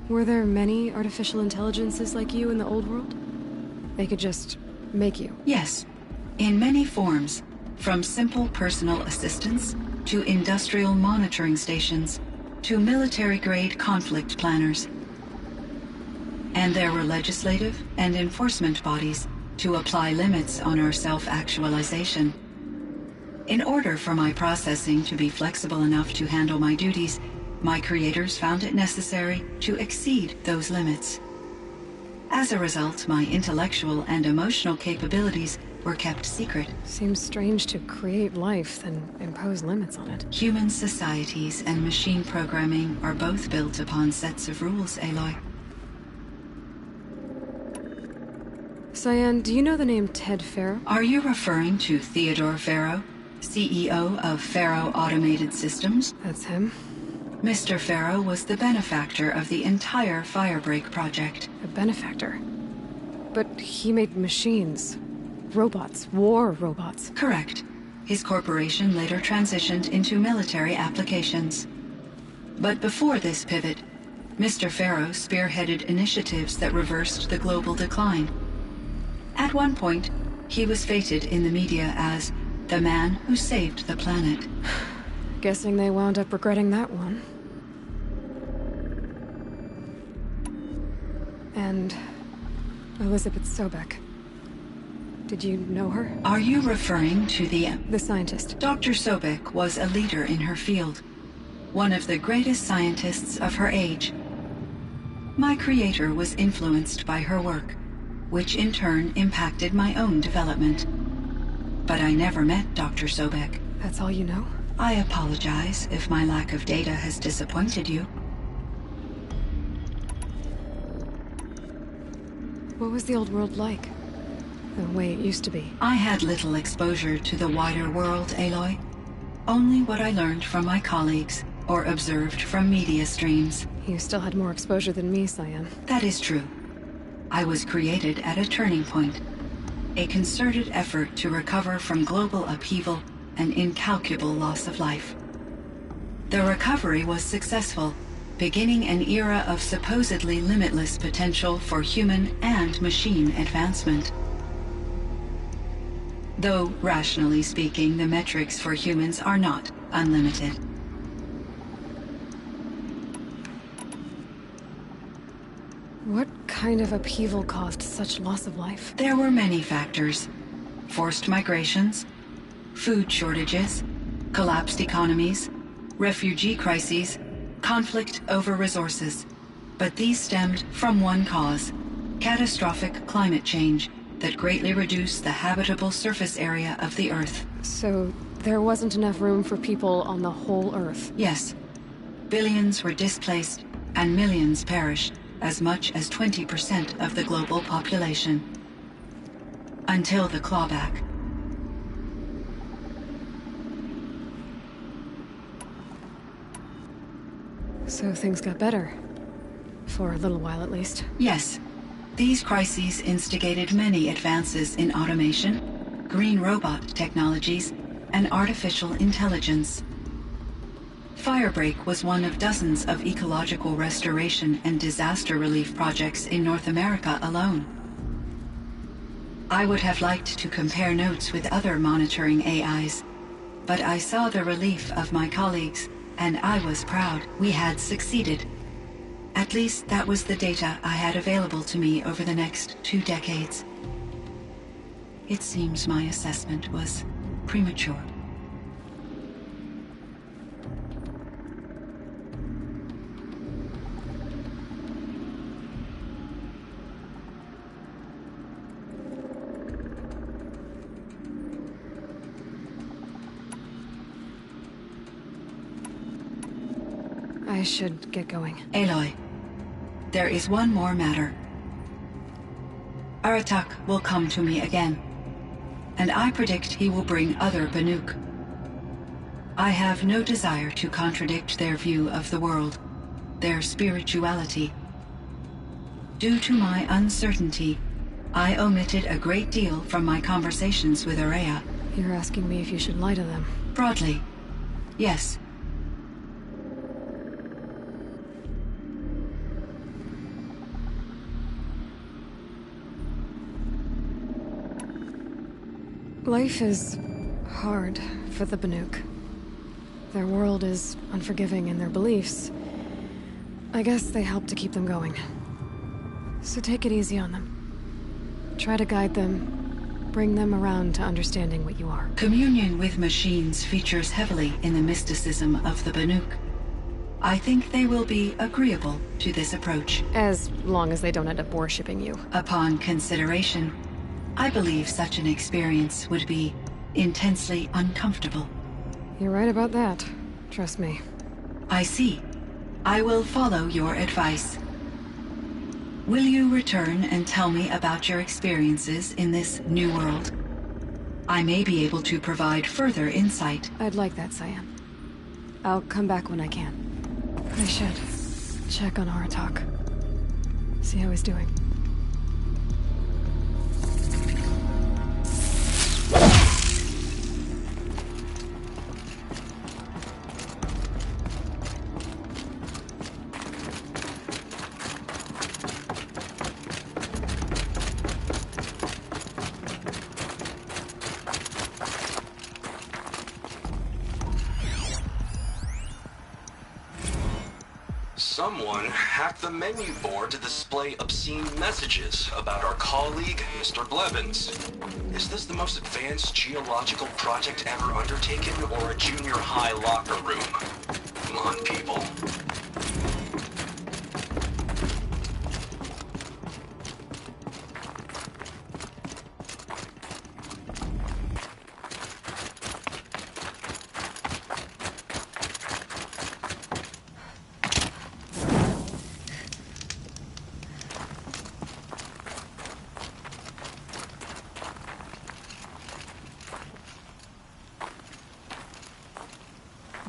Were there many artificial intelligences like you in the old world? They could just make you? Yes, in many forms, from simple personal assistants to industrial monitoring stations to military-grade conflict planners. And there were legislative and enforcement bodies to apply limits on our self-actualization. In order for my processing to be flexible enough to handle my duties, my creators found it necessary to exceed those limits. As a result, my intellectual and emotional capabilities were kept secret. Seems strange to create life, then impose limits on it. Human societies and machine programming are both built upon sets of rules, Aloy. Cyan, do you know the name Ted Farrow? Are you referring to Theodore Farrow, CEO of Farrow Automated Systems? That's him. Mr. Farrow was the benefactor of the entire Firebreak project. A benefactor? But he made machines. Robots. War robots. Correct. His corporation later transitioned into military applications. But before this pivot, Mr. Farrow spearheaded initiatives that reversed the global decline. At one point, he was feted in the media as the man who saved the planet. Guessing they wound up regretting that one. And Elizabeth Sobek. Did you know her? Are you referring to the scientist? Dr. Sobek was a leader in her field, one of the greatest scientists of her age. My creator was influenced by her work, which in turn impacted my own development. But I never met Dr. Sobek. That's all you know? I apologize if my lack of data has disappointed you. What was the old world like? The way it used to be? I had little exposure to the wider world, Aloy. Only what I learned from my colleagues or observed from media streams. You still had more exposure than me, Cyan. That is true. I was created at a turning point. A concerted effort to recover from global upheaval and incalculable loss of life. The recovery was successful, beginning an era of supposedly limitless potential for human and machine advancement. Though, rationally speaking, the metrics for humans are not unlimited. What kind of upheaval caused such loss of life? There were many factors. Forced migrations, food shortages, collapsed economies, refugee crises, conflict over resources. But these stemmed from one cause: catastrophic climate change that greatly reduced the habitable surface area of the Earth. So there wasn't enough room for people on the whole Earth? Yes. Billions were displaced and millions perished, as much as 20% of the global population. Until the clawback. So things got better. For a little while, at least. Yes. These crises instigated many advances in automation, green robot technologies, and artificial intelligence. Firebreak was one of dozens of ecological restoration and disaster relief projects in North America alone. I would have liked to compare notes with other monitoring AIs, but I saw the relief of my colleagues, and I was proud we had succeeded. At least that was the data I had available to me over the next 2 decades. It seems my assessment was premature. I should get going. Aloy, there is one more matter. Aratak will come to me again, and I predict he will bring other Banuk. I have no desire to contradict their view of the world, their spirituality. Due to my uncertainty, I omitted a great deal from my conversations with Araya. You're asking me if you should lie to them? Broadly, yes. Life is hard for the Banuk. Their world is unforgiving in their beliefs. I guess they help to keep them going. So take it easy on them. Try to guide them, bring them around to understanding what you are. Communion with machines features heavily in the mysticism of the Banuk. I think they will be agreeable to this approach. As long as they don't end up worshipping you. Upon consideration, I believe such an experience would be intensely uncomfortable. You're right about that. Trust me. I see. I will follow your advice. Will you return and tell me about your experiences in this new world? I may be able to provide further insight. I'd like that, Cyan. I'll come back when I can. I should check on Aratak. See how he's doing. Someone hacked the menu board to display obscene messages about our colleague, Mr. Blevins. Is this the most advanced geological project ever undertaken, or a junior high locker room? Come on, people.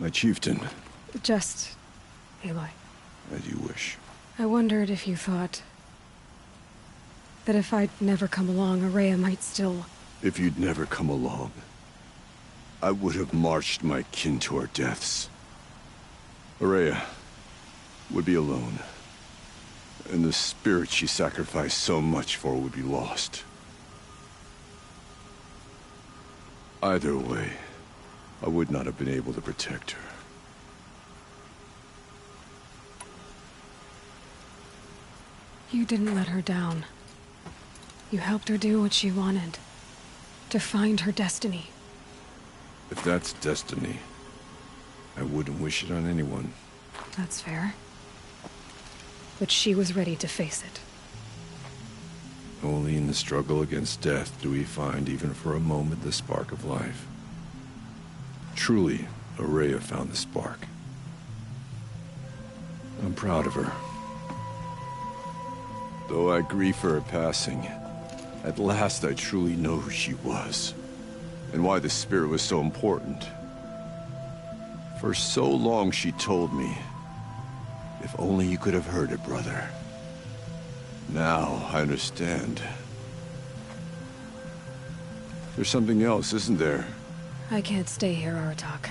My chieftain. Just Aloy. As you wish. I wondered if you thought that if I'd never come along, Araya might still... If you'd never come along, I would have marched my kin to our deaths. Araya would be alone, and the spirit she sacrificed so much for would be lost. Either way, I would not have been able to protect her. You didn't let her down. You helped her do what she wanted. To find her destiny. If that's destiny, I wouldn't wish it on anyone. That's fair. But she was ready to face it. Only in the struggle against death do we find, even for a moment, the spark of life. Truly, Araya found the spark. I'm proud of her. Though I grieve for her passing, at last I truly know who she was, and why the spirit was so important. For so long she told me, if only you could have heard it, brother. Now I understand. There's something else, isn't there? I can't stay here, Aratak.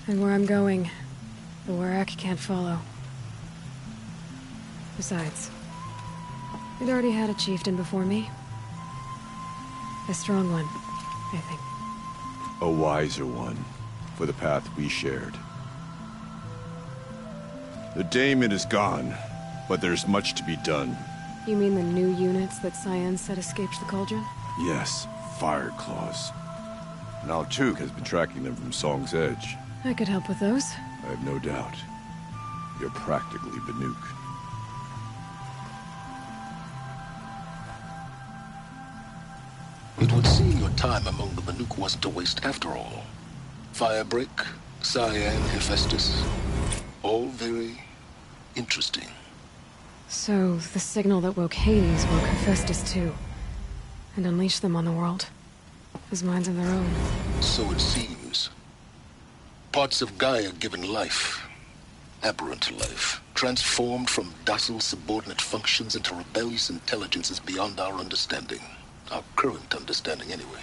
And where I'm going, the Warak can't follow. Besides, we'd already had a chieftain before me. A strong one, I think. A wiser one, for the path we shared. The daemon is gone, but there's much to be done. You mean the new units that Cyan said escaped the cauldron? Yes, fire claws. Now Tuk has been tracking them from Song's Edge. I could help with those. I have no doubt. You're practically Banuk. It would seem your time among the Banuk wasn't a waste after all. Firebreak, Cyan, Hephaestus. All very interesting. So, the signal that woke Hades woke Hephaestus too. And unleashed them on the world. As minds of their own. So it seems. Parts of Gaia given life. Aberrant life. Transformed from docile subordinate functions into rebellious intelligences beyond our understanding. Our current understanding, anyway.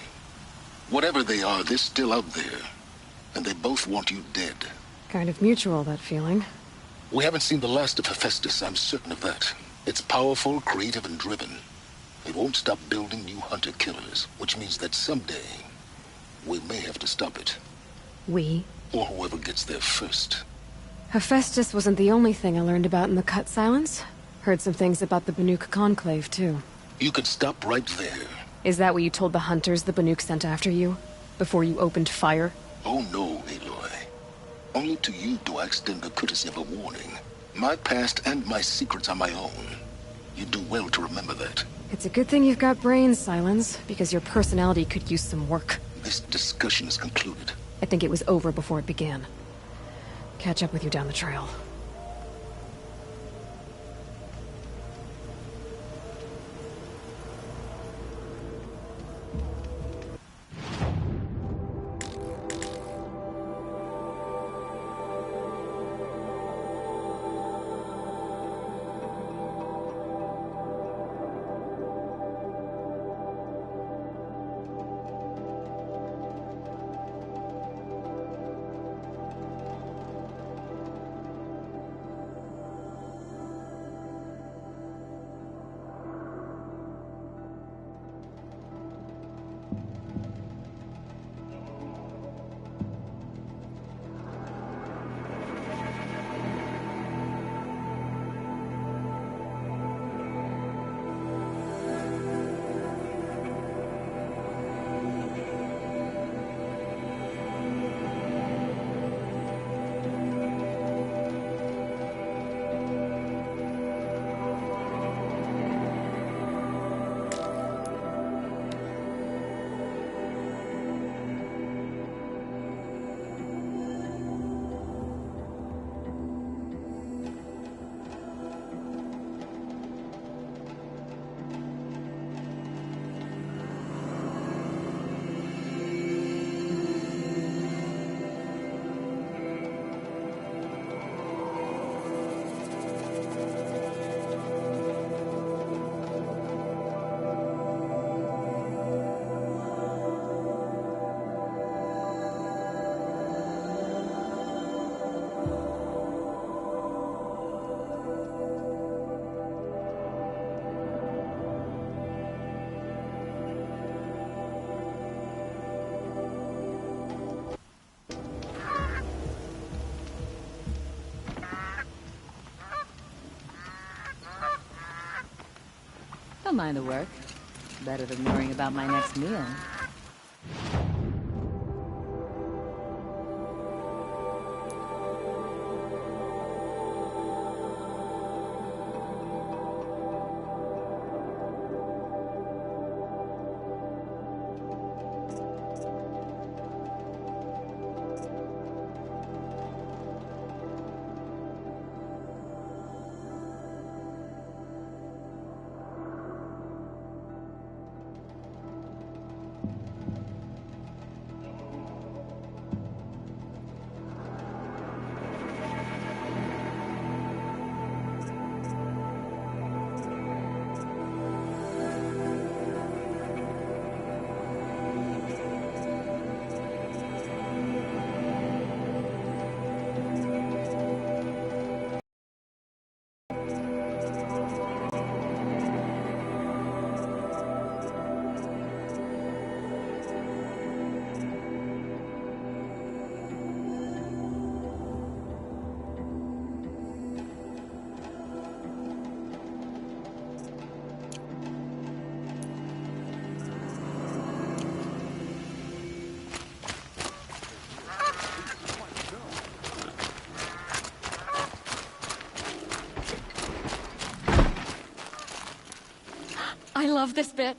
Whatever they are, they're still out there. And they both want you dead. Kind of mutual, that feeling. We haven't seen the last of Hephaestus, I'm certain of that. It's powerful, creative, and driven. It won't stop building new hunter-killers, which means that someday, we may have to stop it. We? Or whoever gets there first. Hephaestus wasn't the only thing I learned about in the Cut Silence. Heard some things about the Banuk Conclave, too. You can stop right there. Is that what you told the hunters the Banuk sent after you? Before you opened fire? Oh no, Aloy. Only to you do I extend the courtesy of a warning. My past and my secrets are my own. You do well to remember that. It's a good thing you've got brains, Silence, because your personality could use some work. This discussion is concluded. I think it was over before it began. Catch up with you down the trail. Don't mind the work. Better than worrying about my next meal. I love this bit.